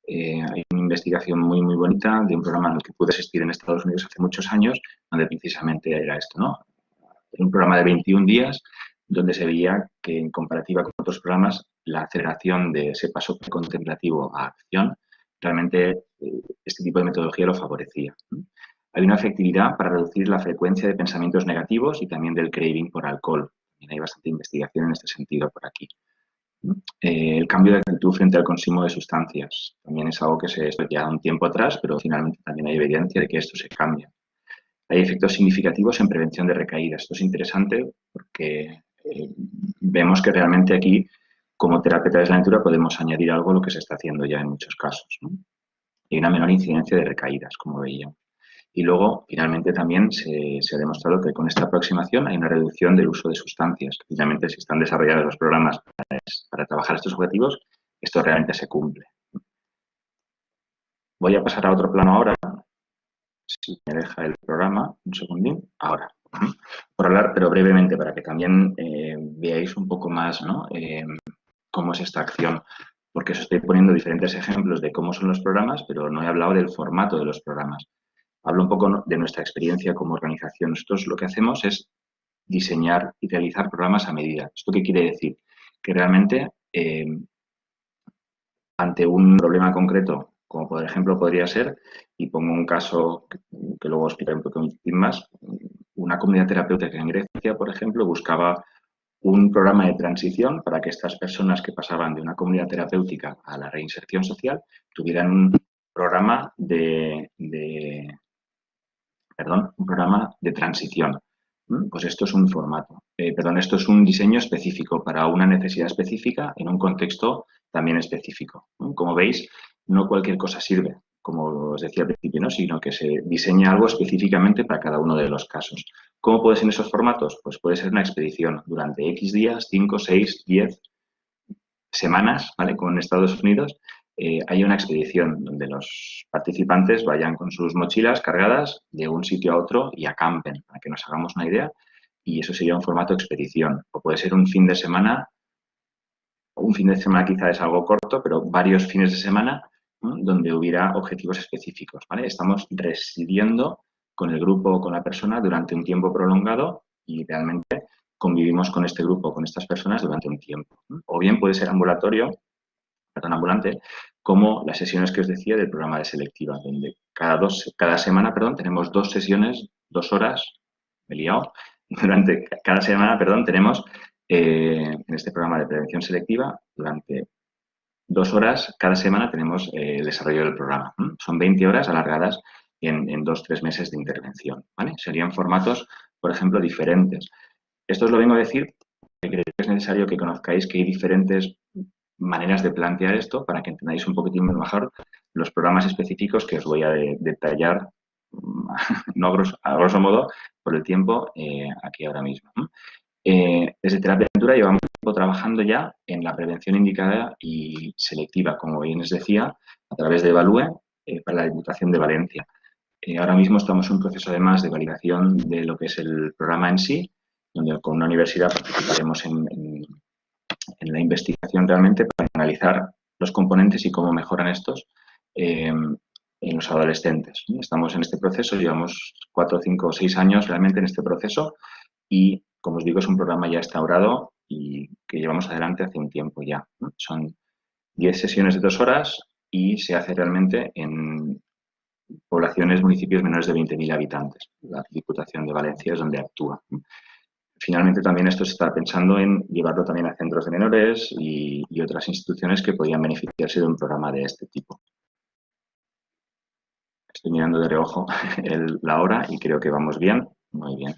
Hay una investigación muy, muy bonita de un programa en el que pude asistir en Estados Unidos hace muchos años, donde precisamente era esto, ¿no? Era un programa de 21 días donde se veía que en comparativa con otros programas, la aceleración de ese paso contemplativo a acción, realmente este tipo de metodología lo favorecía. Hay una efectividad para reducir la frecuencia de pensamientos negativos y también del craving por alcohol. También hay bastante investigación en este sentido por aquí. El cambio de actitud frente al consumo de sustancias. También es algo que se estudia un tiempo atrás, pero finalmente también hay evidencia de que esto se cambia. Hay efectos significativos en prevención de recaídas. Esto es interesante porque vemos que realmente aquí, como terapeuta de la aventura, podemos añadir algo a lo que se está haciendo ya en muchos casos, ¿no? Hay una menor incidencia de recaídas, como veíamos. Y luego, finalmente, también se ha demostrado que con esta aproximación hay una reducción del uso de sustancias. Finalmente, si están desarrollados los programas para trabajar estos objetivos, esto realmente se cumple. Voy a pasar a otro plano ahora, si me deja el programa, un segundín, ahora. Por hablar, pero brevemente, para que también veáis un poco más, ¿no? Cómo es esta acción, porque os estoy poniendo diferentes ejemplos de cómo son los programas, pero no he hablado del formato de los programas. Hablo un poco de nuestra experiencia como organización. Nosotros lo que hacemos es diseñar y realizar programas a medida. ¿Esto qué quiere decir? Que realmente ante un problema concreto, como por ejemplo podría ser, y pongo un caso que luego os explicaré un poco más, una comunidad terapéutica en Grecia, por ejemplo, buscaba un programa de transición para que estas personas que pasaban de una comunidad terapéutica a la reinserción social tuvieran un programa un programa de transición. Pues esto es un formato, esto es un diseño específico para una necesidad específica en un contexto también específico. Como veis, no cualquier cosa sirve, como os decía al principio, ¿no? Sino que se diseña algo específicamente para cada uno de los casos. ¿Cómo puede ser en esos formatos? Pues puede ser una expedición durante X días, 5, 6, 10 semanas, ¿vale? Como en Estados Unidos, hay una expedición donde los participantes vayan con sus mochilas cargadas de un sitio a otro y acampen, para que nos hagamos una idea, y eso sería un formato expedición. O puede ser un fin de semana quizá es algo corto, pero varios fines de semana, ¿no? Donde hubiera objetivos específicos, ¿vale? Estamos residiendo con el grupo o con la persona durante un tiempo prolongado y realmente convivimos con este grupo, con estas personas durante un tiempo, ¿no? O bien puede ser ambulante, como las sesiones que os decía del programa de selectiva, donde cada semana tenemos 2 sesiones, 2 horas, me he liado, durante cada semana, tenemos en este programa de prevención selectiva, durante 2 horas cada semana tenemos el desarrollo del programa. Son 20 horas alargadas en 2-3 meses de intervención, ¿vale? Serían formatos, por ejemplo, diferentes. Esto os lo vengo a decir porque creo que es necesario que conozcáis que hay diferentes maneras de plantear esto para que entendáis un poquitín mejor los programas específicos que os voy a detallar, no a grosso modo, por el tiempo aquí ahora mismo. Desde Terapia Aventura llevamos tiempo trabajando ya en la prevención indicada y selectiva, como bien les decía, a través de Evalúe para la Diputación de Valencia. Ahora mismo estamos en un proceso además de validación de lo que es el programa en sí, donde con una universidad participaremos en la investigación realmente para analizar los componentes y cómo mejoran estos en los adolescentes. Estamos en este proceso, llevamos 4, 5 o 6 años realmente en este proceso y, como os digo, es un programa ya instaurado y que llevamos adelante hace un tiempo ya. Son 10 sesiones de 2 horas y se hace realmente en poblaciones, municipios menores de 20.000 habitantes. La Diputación de Valencia es donde actúa. Finalmente, también esto se está pensando en llevarlo también a centros de menores y otras instituciones que podrían beneficiarse de un programa de este tipo. Estoy mirando de reojo la hora y creo que vamos bien. Muy bien.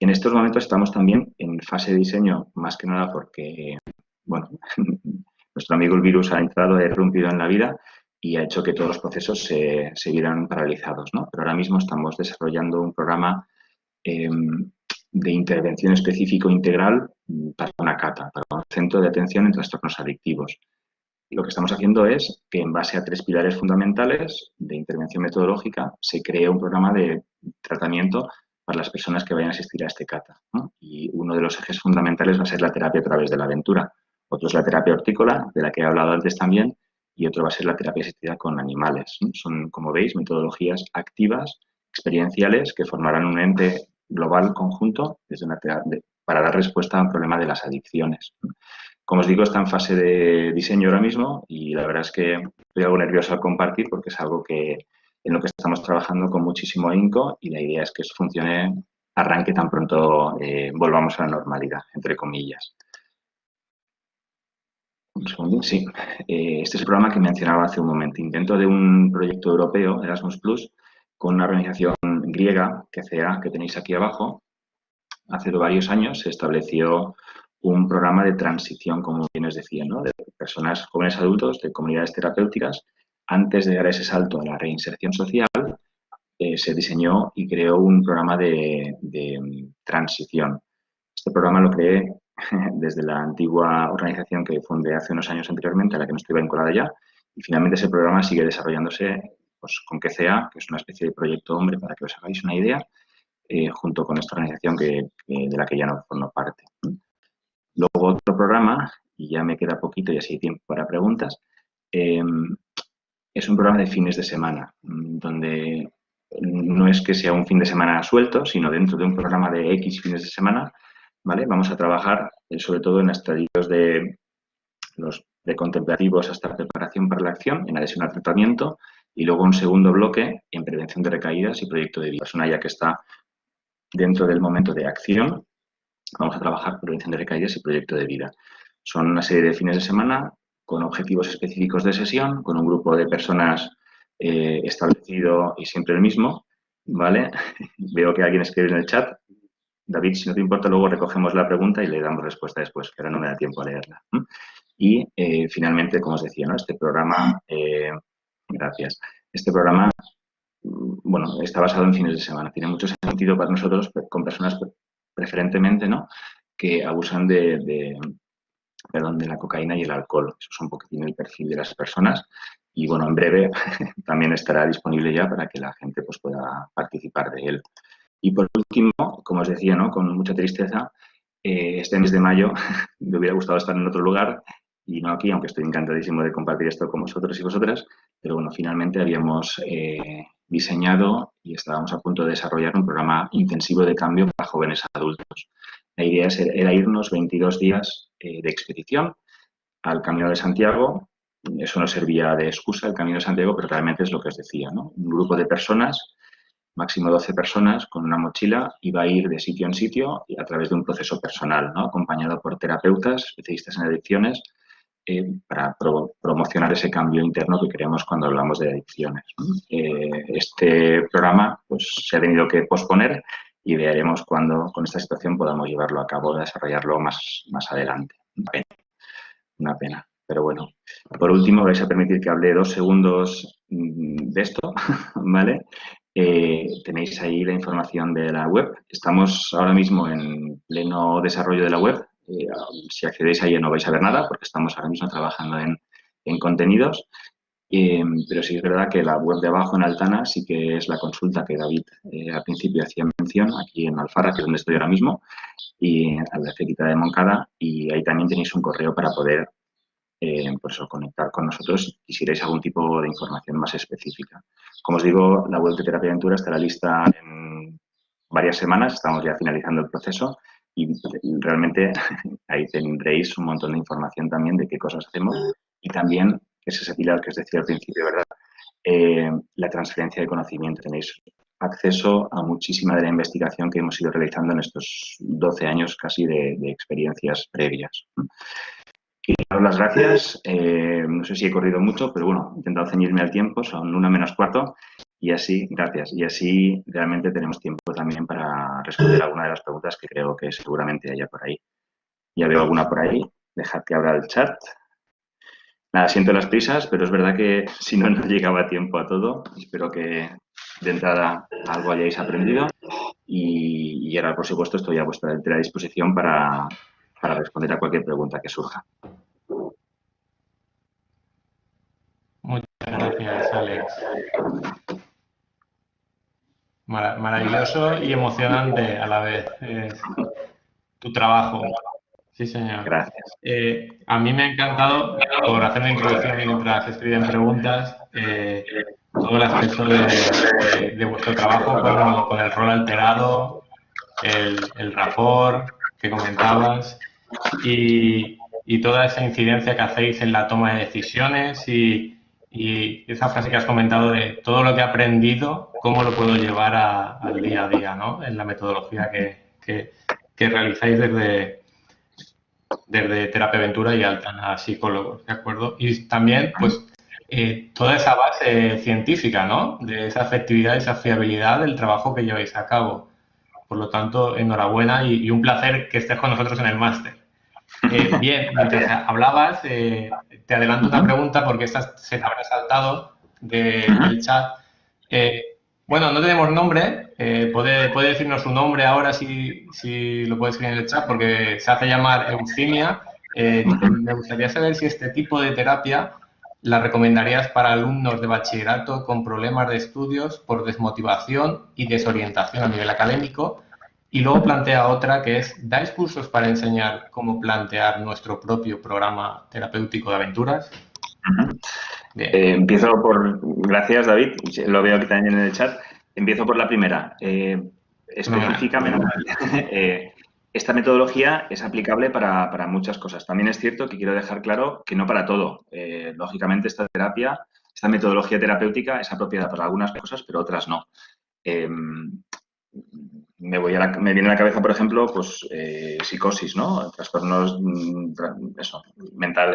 En estos momentos estamos también en fase de diseño, más que nada porque, bueno, nuestro amigo el virus ha entrado, ha irrumpido en la vida y ha hecho que todos los procesos se vieran paralizados, ¿no? Pero ahora mismo estamos desarrollando un programa de intervención específico integral para una CATA, para un centro de atención en trastornos adictivos. Lo que estamos haciendo es que en base a 3 pilares fundamentales de intervención metodológica se cree un programa de tratamiento para las personas que vayan a asistir a este CATA, ¿no? Y uno de los ejes fundamentales va a ser la terapia a través de la aventura. Otro es la terapia hortícola, de la que he hablado antes también, y otro va a ser la terapia asistida con animales, ¿no? Son, como veis, metodologías activas, experienciales, que formarán un ente global conjunto para dar respuesta a un problema de las adicciones, ¿no? Como os digo, está en fase de diseño ahora mismo y la verdad es que estoy algo nervioso al compartir porque es algo en lo que estamos trabajando con muchísimo ahínco y la idea es que eso funcione, arranque tan pronto volvamos a la normalidad, entre comillas. Un segundo, sí. Este es el programa que mencionaba hace un momento. Intento de un proyecto europeo, Erasmus+, con una organización griega, que tenéis aquí abajo. Hace varios años se estableció un programa de transición, como bien os decía, ¿no? De personas, jóvenes adultos, de comunidades terapéuticas. Antes de dar ese salto a la reinserción social, se diseñó y creó un programa de transición. Este programa lo creé desde la antigua organización que fundé hace unos años anteriormente, a la que no estoy vinculada ya, y finalmente ese programa sigue desarrollándose pues, con QCA, que es una especie de proyecto hombre, para que os hagáis una idea, junto con esta organización de la que ya no formo parte. Luego otro programa, y ya me queda poquito y así hay tiempo para preguntas, es un programa de fines de semana, donde no es que sea un fin de semana suelto, sino dentro de un programa de X fines de semana, ¿vale? Vamos a trabajar sobre todo en estadios de los de contemplativos hasta preparación para la acción, en adhesión al tratamiento, y luego un segundo bloque en prevención de recaídas y proyecto de vida. La persona ya que está dentro del momento de acción, vamos a trabajar prevención de recaídas y proyecto de vida. Son una serie de fines de semana con objetivos específicos de sesión, con un grupo de personas establecido y siempre el mismo, ¿vale? Veo que alguien escribe en el chat. David, si no te importa, luego recogemos la pregunta y le damos respuesta después, que ahora no me da tiempo a leerla. Y finalmente, como os decía, ¿no? Este programa, gracias, este programa, bueno, está basado en fines de semana. Tiene mucho sentido para nosotros con personas preferentemente, ¿no? Que abusan de la cocaína y el alcohol. Eso es un poquitín el perfil de las personas. Y bueno, en breve también estará disponible ya para que la gente pues, pueda participar de él. Y por último, como os decía, ¿no? Con mucha tristeza, este mes de mayo me hubiera gustado estar en otro lugar y no aquí, aunque estoy encantadísimo de compartir esto con vosotros y vosotras, pero bueno, finalmente habíamos diseñado y estábamos a punto de desarrollar un programa intensivo de cambio para jóvenes adultos. La idea era irnos 22 días de expedición al Camino de Santiago. Eso nos servía de excusa, el Camino de Santiago, pero realmente es lo que os decía, ¿no? Un grupo de personas, máximo 12 personas, con una mochila, iba a ir de sitio en sitio y a través de un proceso personal, ¿no? Acompañado por terapeutas, especialistas en adicciones, para promocionar ese cambio interno que queremos cuando hablamos de adicciones, ¿no? Este programa pues, se ha tenido que posponer y veremos cuándo con esta situación podamos llevarlo a cabo, desarrollarlo más adelante. Una pena. Pero bueno, por último, vais a permitir que hable 2 segundos de esto, ¿vale? Tenéis ahí la información de la web. Estamos ahora mismo en pleno desarrollo de la web. Si accedéis ahí no vais a ver nada porque estamos ahora mismo trabajando en contenidos. Pero sí es verdad que la web de abajo en Altana sí que es la consulta que David al principio hacía mención, aquí en Alfara, que es donde estoy ahora mismo, y a la cerquita de Moncada, y ahí también tenéis un correo para poder por eso, conectar con nosotros si quisierais algún tipo de información más específica. Como os digo, la web de Terapia Aventura estará lista en varias semanas, estamos ya finalizando el proceso y realmente ahí tendréis un montón de información también de qué cosas hacemos y también que es ese pilar que os decía al principio, ¿verdad? La transferencia de conocimiento. Tenéis acceso a muchísima de la investigación que hemos ido realizando en estos 12 años casi de experiencias previas. Y daros las gracias. No sé si he corrido mucho, pero bueno, he intentado ceñirme al tiempo, son 1:45. Y así, gracias. Y así realmente tenemos tiempo también para responder alguna de las preguntas que creo que seguramente haya por ahí. Ya veo alguna por ahí. Dejad que abra el chat. Nada, siento las prisas, pero es verdad que si no, no llegaba tiempo a todo. Espero que de entrada algo hayáis aprendido. Y ahora, por supuesto, estoy a vuestra entera disposición para responder a cualquier pregunta que surja. Muchas gracias, Alex. Maravilloso y emocionante a la vez tu trabajo. Sí, señor. Gracias. A mí me ha encantado, por hacer una introducción mientras escriben preguntas, todo el aspecto de vuestro trabajo con el rol alterado, el rapport que comentabas y toda esa incidencia que hacéis en la toma de decisiones y esa frase que has comentado de todo lo que he aprendido, cómo lo puedo llevar al día a día, ¿no? En la metodología que realizáis desde Terapia Ventura y Altana Psicólogos, ¿de acuerdo? Y también, pues, toda esa base científica, ¿no? De esa efectividad, esa fiabilidad del trabajo que lleváis a cabo. Por lo tanto, enhorabuena y un placer que estés con nosotros en el máster. Bien, mientras hablabas, te adelanto una pregunta porque esta se te habrá saltado del chat. Bueno, no tenemos nombre. Puede decirnos su nombre ahora si lo puede escribir en el chat porque se hace llamar Eufimia. Me gustaría saber si este tipo de terapia la recomendarías para alumnos de bachillerato con problemas de estudios por desmotivación y desorientación a nivel académico. Y luego plantea otra que es, ¿dais cursos para enseñar cómo plantear nuestro propio programa terapéutico de aventuras? Bien. Empiezo por... Gracias, David. Lo veo aquí también en el chat. Empiezo por la primera. Específicamente, esta metodología es aplicable para muchas cosas. También es cierto que quiero dejar claro que no para todo. Lógicamente, esta metodología terapéutica es apropiada para algunas cosas, pero otras no. Me viene a la cabeza, por ejemplo, pues psicosis, ¿no? Trastornos,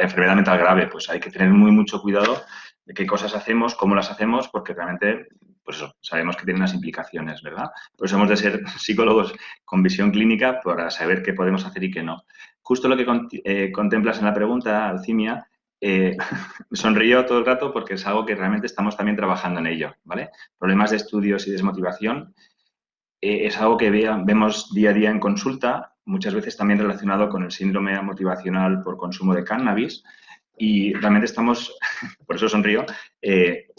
enfermedad mental grave. Pues hay que tener mucho cuidado de qué cosas hacemos, cómo las hacemos, porque realmente, pues eso, sabemos que tienen unas implicaciones, ¿verdad? Por eso hemos de ser psicólogos con visión clínica para saber qué podemos hacer y qué no. Justo lo que contemplas en la pregunta, Alcimia, sonrío todo el rato porque es algo que realmente estamos también trabajando en ello, ¿vale? Problemas de estudios y desmotivación. Es algo que vemos día a día en consulta, muchas veces también relacionado con el síndrome motivacional por consumo de cannabis y realmente estamos, por eso sonrío,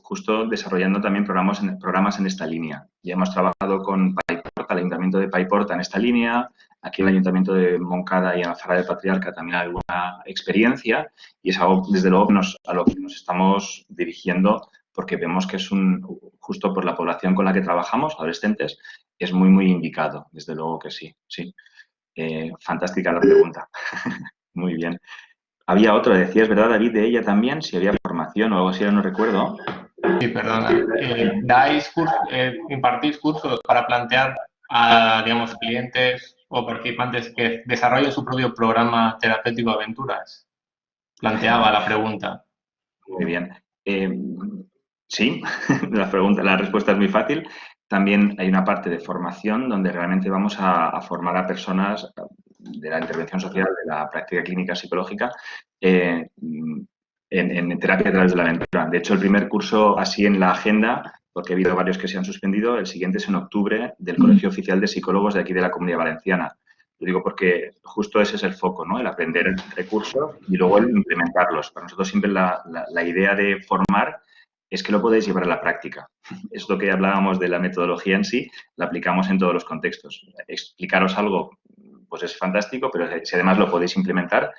justo desarrollando también programas en esta línea. Ya hemos trabajado con Paiporta, el Ayuntamiento de Paiporta en esta línea, aquí en el Ayuntamiento de Moncada y en Alfara de Patriarca también hay alguna experiencia y es algo, desde luego, a lo que nos estamos dirigiendo porque vemos que es justo por la población con la que trabajamos, adolescentes, es muy indicado, desde luego que sí. Fantástica la pregunta. Muy bien. Había otro, decías, ¿verdad, David, de ella también? Si había formación o algo así, no recuerdo. Sí, perdona. ¿Impartís cursos para plantear a, digamos, clientes o participantes que desarrollen su propio programa terapéutico de aventuras? Planteaba la pregunta. Muy bien. Sí, la respuesta es muy fácil. También hay una parte de formación donde realmente vamos a formar a personas de la intervención social, de la práctica clínica psicológica, en terapia a través de la aventura. De hecho, el primer curso así en la agenda, porque ha habido varios que se han suspendido, el siguiente es en octubre del Colegio Oficial de Psicólogos de aquí de la Comunidad Valenciana. Lo digo porque justo ese es el foco, ¿no? El aprender recursos y luego el implementarlos. Para nosotros siempre la idea de formar es que lo podéis llevar a la práctica. Esto que hablábamos de la metodología en sí, la aplicamos en todos los contextos. Explicaros algo, pues es fantástico, pero si además lo podéis implementar,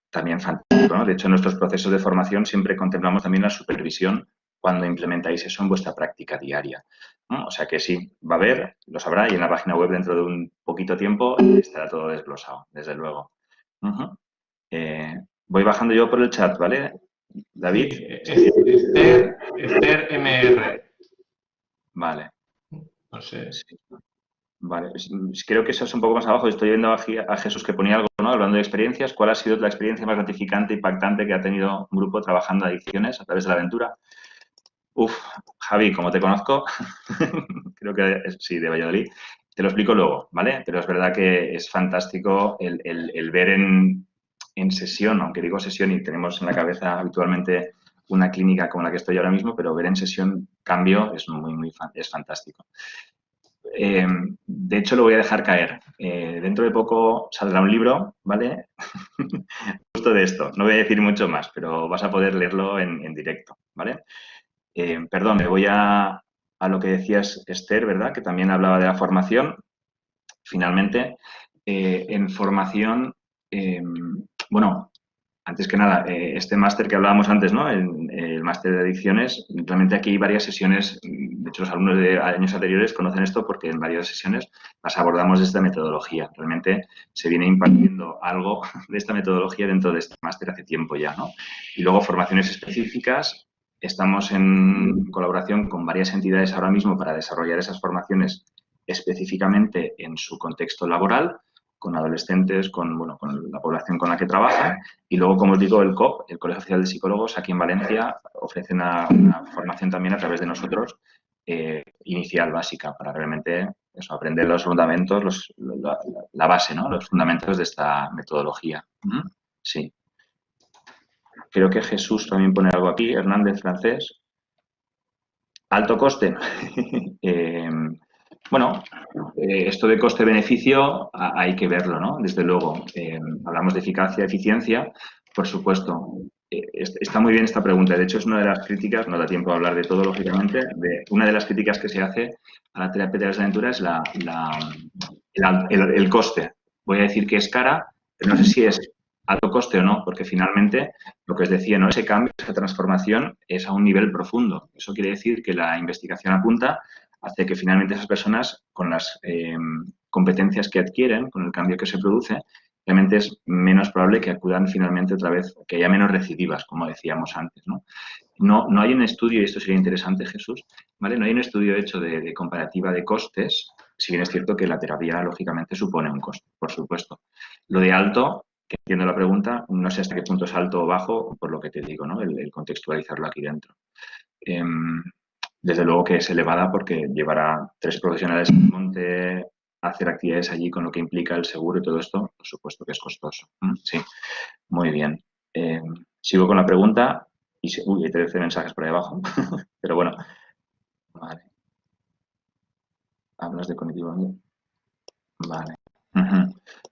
también fantástico, ¿no? De hecho, en nuestros procesos de formación siempre contemplamos también la supervisión cuando implementáis eso en vuestra práctica diaria, ¿no? O sea que sí, va a haber, lo sabrá, y en la página web dentro de un poquito tiempo estará todo desglosado, desde luego. Voy bajando yo por el chat, ¿vale? David. Sí, Esther MR. Vale. No sé. Sí. Vale, creo que eso es un poco más abajo. Estoy viendo a Jesús que ponía algo, ¿no? Hablando de experiencias. ¿Cuál ha sido la experiencia más gratificante, impactante que ha tenido un grupo trabajando adicciones a través de la aventura? Uf, Javi, como te conozco, creo que sí, de Valladolid, te lo explico luego, ¿vale? Pero es verdad que es fantástico el ver en sesión, aunque digo sesión y tenemos en la cabeza habitualmente una clínica como la que estoy ahora mismo, pero ver en sesión cambio es es fantástico. De hecho, lo voy a dejar caer. Dentro de poco saldrá un libro, ¿vale? Justo de esto. No voy a decir mucho más, pero vas a poder leerlo en directo, ¿vale? Perdón, me voy a lo que decías, Esther, ¿verdad? Que también hablaba de la formación. Finalmente, en formación, bueno, antes que nada, este máster que hablábamos antes, ¿no? El máster de adicciones, realmente aquí hay varias sesiones, de hecho los alumnos de años anteriores conocen esto porque en varias sesiones las abordamos de esta metodología. Realmente se viene impartiendo algo de esta metodología dentro de este máster hace tiempo ya, ¿no? Y luego formaciones específicas. Estamos en colaboración con varias entidades ahora mismo para desarrollar esas formaciones específicamente en su contexto laboral, con adolescentes, bueno, con la población con la que trabajan. Y luego, como os digo, el COP, el Colegio Oficial de Psicólogos, aquí en Valencia, ofrece una formación también a través de nosotros, inicial, básica, para realmente eso, aprender los fundamentos, la base, ¿no? Los fundamentos de esta metodología. Sí. Creo que Jesús también pone algo aquí, Hernández Francés. Alto coste. Bueno, esto de coste-beneficio hay que verlo, ¿no? Desde luego. Hablamos de eficacia, eficiencia, por supuesto. Está muy bien esta pregunta. De hecho, es una de las críticas, no da tiempo a hablar de todo, lógicamente, una de las críticas que se hace a la terapia de las aventuras es el coste. Voy a decir que es cara, pero no sé si es alto coste o no, porque finalmente, lo que os decía, ¿no? Ese cambio, esa transformación es a un nivel profundo. Eso quiere decir que la investigación apunta hace que finalmente esas personas, con las competencias que adquieren, con el cambio que se produce, realmente es menos probable que acudan finalmente otra vez, que haya menos recidivas, como decíamos antes, ¿no? No hay un estudio, y esto sería interesante, Jesús, ¿vale? No hay un estudio hecho de comparativa de costes, si bien es cierto que la terapia, lógicamente, supone un coste, por supuesto. Lo de alto, que entiendo la pregunta, no sé hasta qué punto es alto o bajo, por lo que te digo, ¿no? El contextualizarlo aquí dentro. Desde luego que es elevada porque llevará 3 profesionales al monte a hacer actividades allí con lo que implica el seguro y todo esto, por supuesto que es costoso. Sí, muy bien. Sigo con la pregunta y hay 13 mensajes por ahí abajo, pero bueno, vale. Hablas de cognitivo. Vale.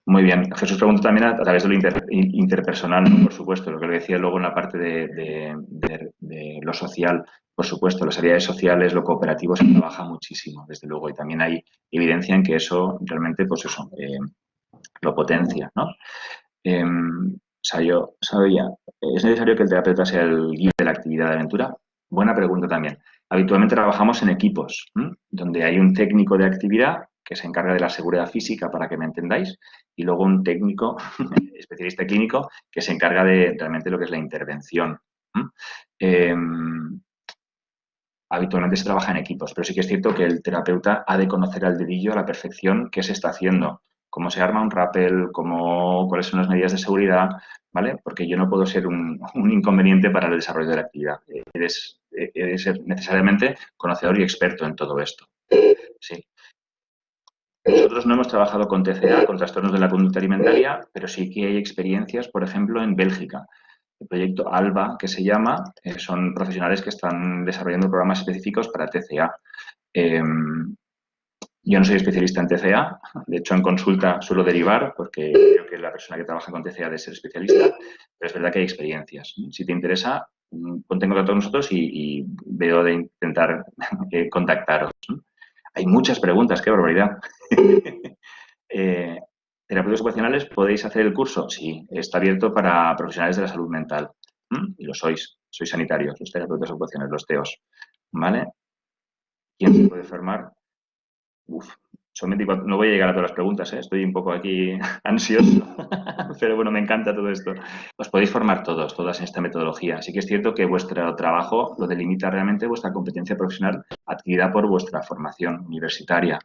Muy bien. Jesús pregunta también a través de lo interpersonal, ¿no? Por supuesto, lo que le decía luego en la parte de lo social, por supuesto, las habilidades sociales, lo cooperativo se trabaja muchísimo, desde luego, y también hay evidencia en que eso realmente, pues eso, lo potencia, ¿no? Sabía, ¿es necesario que el terapeuta sea el guía de la actividad de aventura? Buena pregunta también. Habitualmente trabajamos en equipos, donde hay un técnico de actividad que se encarga de la seguridad física, para que me entendáis, y luego un técnico, especialista clínico, que se encarga de realmente lo que es la intervención. Habitualmente se trabaja en equipos, pero sí que es cierto que el terapeuta ha de conocer al dedillo a la perfección qué se está haciendo, cómo se arma un rappel, cuáles son las medidas de seguridad, ¿vale? Porque yo no puedo ser un inconveniente para el desarrollo de la actividad. Eres ser necesariamente conocedor y experto en todo esto. Sí. Nosotros no hemos trabajado con TCA, con trastornos de la conducta alimentaria, pero sí que hay experiencias, por ejemplo, en Bélgica. El proyecto ALBA, que se llama, son profesionales que están desarrollando programas específicos para TCA. Yo no soy especialista en TCA, de hecho en consulta suelo derivar porque creo que la persona que trabaja con TCA debe ser especialista, pero es verdad que hay experiencias. Si te interesa, ponte en contacto con nosotros y veo de intentar contactaros. Hay muchas preguntas, qué barbaridad. ¿Terapeutas ocupacionales podéis hacer el curso? Sí, está abierto para profesionales de la salud mental. Y lo sois sanitarios, los terapeutas ocupacionales, los TEOs. ¿Vale? ¿Quién se puede formar? Uf, son 24, no voy a llegar a todas las preguntas, ¿eh? Estoy un poco aquí ansioso, pero bueno, me encanta todo esto. Os podéis formar todas en esta metodología. Sí que es cierto que vuestro trabajo lo delimita realmente vuestra competencia profesional adquirida por vuestra formación universitaria.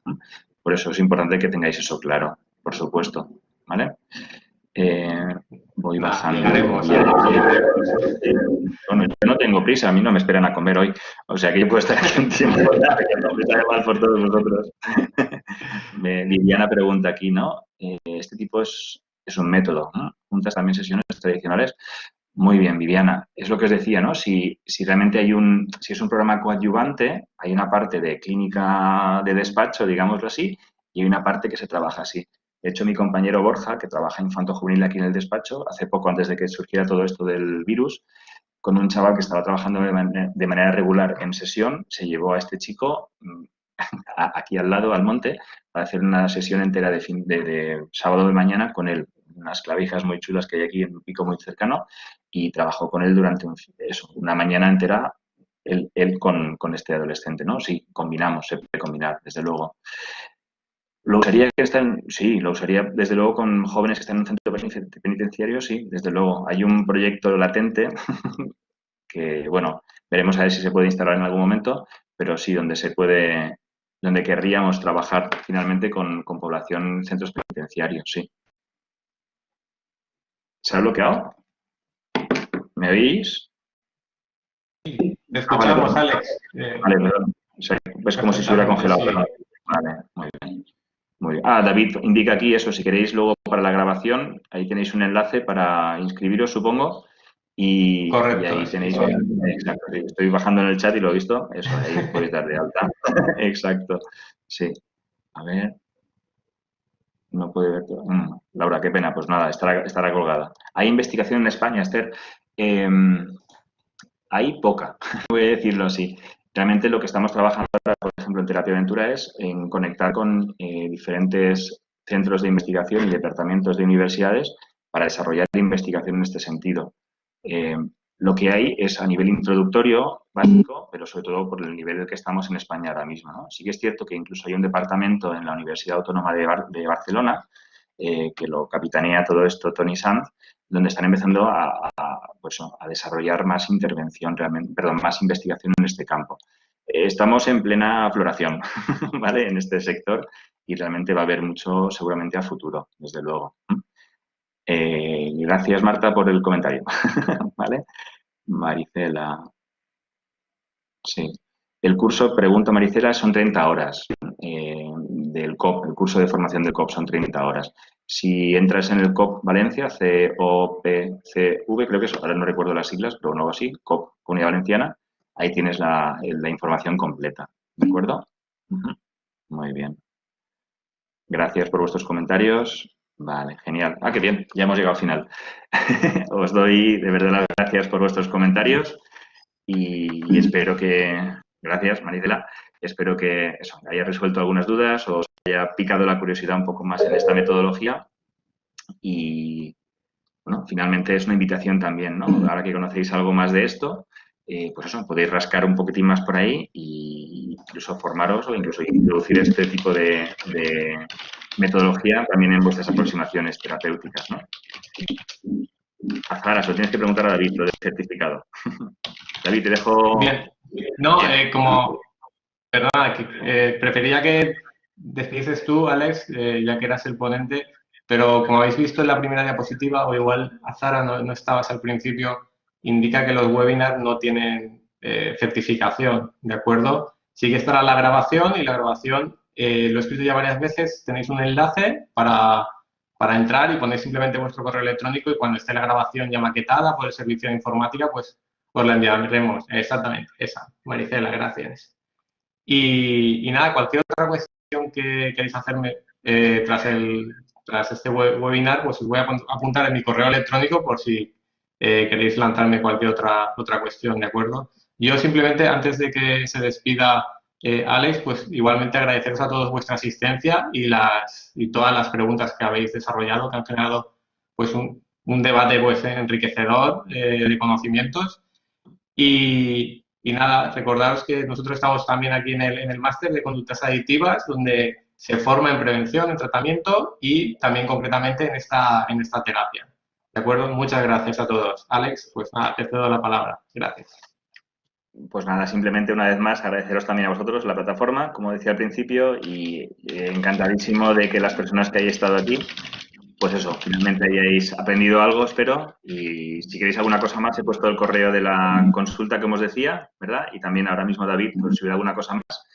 Por eso es importante que tengáis eso claro, por supuesto, ¿vale? Voy Nada, bajando. llegaremos Ya, llegaremos. bueno, yo no tengo prisa, a mí no me esperan a comer hoy. O sea que yo puedo estar aquí un tiempo largo, me sabe mal por todos vosotros. Viviana pregunta aquí, ¿no? Este tipo es un método, ¿no? Juntas también sesiones tradicionales. Muy bien, Viviana. Es lo que os decía, ¿no? Si realmente si es un programa coadyuvante, hay una parte de clínica de despacho, digámoslo así, y hay una parte que se trabaja así. De hecho, mi compañero Borja, que trabaja infanto-juvenil aquí en el despacho, hace poco, antes de que surgiera todo esto del virus, con un chaval que estaba trabajando de manera regular en sesión, se llevó a este chico aquí al lado, al monte, para hacer una sesión entera de sábado de mañana con él. Unas clavijas muy chulas que hay aquí en un pico muy cercano y trabajó con él durante una mañana entera, él con este adolescente, ¿no? Sí, combinamos, se puede combinar, desde luego. Lo usaría sí, lo usaría desde luego con jóvenes que están en un centro penitenciario, sí, desde luego. Hay un proyecto latente que, bueno, veremos a ver si se puede instalar en algún momento, pero sí, donde querríamos trabajar finalmente con población en centros penitenciarios, sí. ¿Se ha bloqueado? ¿Me oís? Te Vale, escuchamos, perdón. Alex. Vale, perdón. O sea, es como si se hubiera Perfectamente, congelado. sí. Vale, muy bien. Muy bien. David indica aquí eso, si queréis luego para la grabación, ahí tenéis un enlace para inscribiros, supongo, y Correcto, ahí sí, tenéis, sí. exacto, sí, estoy bajando en el chat y lo he visto, eso, ahí podéis dar de alta. Exacto, sí. A ver, no puede ver todo. Laura, qué pena, pues nada, estará colgada. ¿Hay investigación en España, Esther? Hay poca, voy a decirlo así. Realmente lo que estamos trabajando ahora, por ejemplo, en Terapia Aventura es en conectar con diferentes centros de investigación y departamentos de universidades para desarrollar investigación en este sentido. Eh, lo que hay es a nivel introductorio, básico, pero sobre todo por el nivel en el que estamos en España ahora mismo, ¿no? Sí que es cierto que incluso hay un departamento en la Universidad Autónoma de Barcelona que lo capitanea todo esto Tony Sanz, donde están empezando pues, a desarrollar más intervención, realmente, perdón, más investigación en este campo. Estamos en plena floración, ¿vale? En este sector y realmente va a haber mucho seguramente a futuro, desde luego. Gracias, Marta, por el comentario, ¿vale? Maricela, sí. El curso, pregunta Maricela, son 30 horas del COP, el curso de formación del COP son 30 horas. Si entras en el COP Valencia, COPCV, creo que es, ahora no recuerdo las siglas, pero no así, COP Comunidad Valenciana, ahí tienes la información completa, ¿de acuerdo? Muy bien. Gracias por vuestros comentarios. Vale, genial. Qué bien, ya hemos llegado al final. Os doy de verdad las gracias por vuestros comentarios y espero que, gracias Marisela, espero que eso, haya resuelto algunas dudas o os haya picado la curiosidad un poco más en esta metodología y, bueno, finalmente es una invitación también, ¿no? Ahora que conocéis algo más de esto, pues eso, podéis rascar un poquitín más por ahí e incluso formaros o incluso introducir este tipo de metodología también en vuestras aproximaciones terapéuticas, ¿no? Azara, se lo tienes que preguntar a David, lo del certificado. David, te dejo... Bien. No, Bien. perdona, prefería que decises tú, Alex, ya que eras el ponente, pero como habéis visto en la primera diapositiva, o igual Azara no estabas al principio, indica que los webinars no tienen certificación, ¿de acuerdo? Sí que estará la grabación y la grabación, lo he escrito ya varias veces, tenéis un enlace para entrar y ponéis simplemente vuestro correo electrónico y cuando esté la grabación ya maquetada por el servicio de informática, pues os la enviaremos. Exactamente, esa. Maricela, gracias. Y nada, cualquier otra cuestión que queréis hacerme tras este webinar, pues os voy a apuntar en mi correo electrónico por si queréis lanzarme cualquier otra cuestión, ¿de acuerdo? Yo simplemente, antes de que se despida Alex, pues igualmente agradeceros a todos vuestra asistencia y todas las preguntas que habéis desarrollado, que han generado pues un debate pues enriquecedor de conocimientos. Y nada, recordaros que nosotros estamos también aquí en el máster de conductas adictivas, donde se forma en prevención, en tratamiento y también concretamente en esta terapia. ¿De acuerdo? Muchas gracias a todos. Alex, pues nada, te cedo la palabra. Gracias. Pues nada, simplemente una vez más agradeceros también a vosotros la plataforma, como decía al principio, y encantadísimo de que las personas que hayáis estado aquí, pues eso, finalmente hayáis aprendido algo, espero, y si queréis alguna cosa más, he puesto el correo de la consulta que os decía, ¿verdad? Y también ahora mismo, David, pues si hubiera alguna cosa más,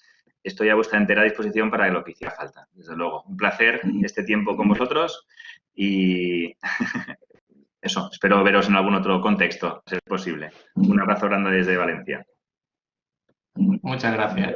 estoy a vuestra entera disposición para lo que hiciera falta, desde luego. Un placer este tiempo con vosotros y eso, espero veros en algún otro contexto, si es posible. Un abrazo grande desde Valencia. Muchas gracias.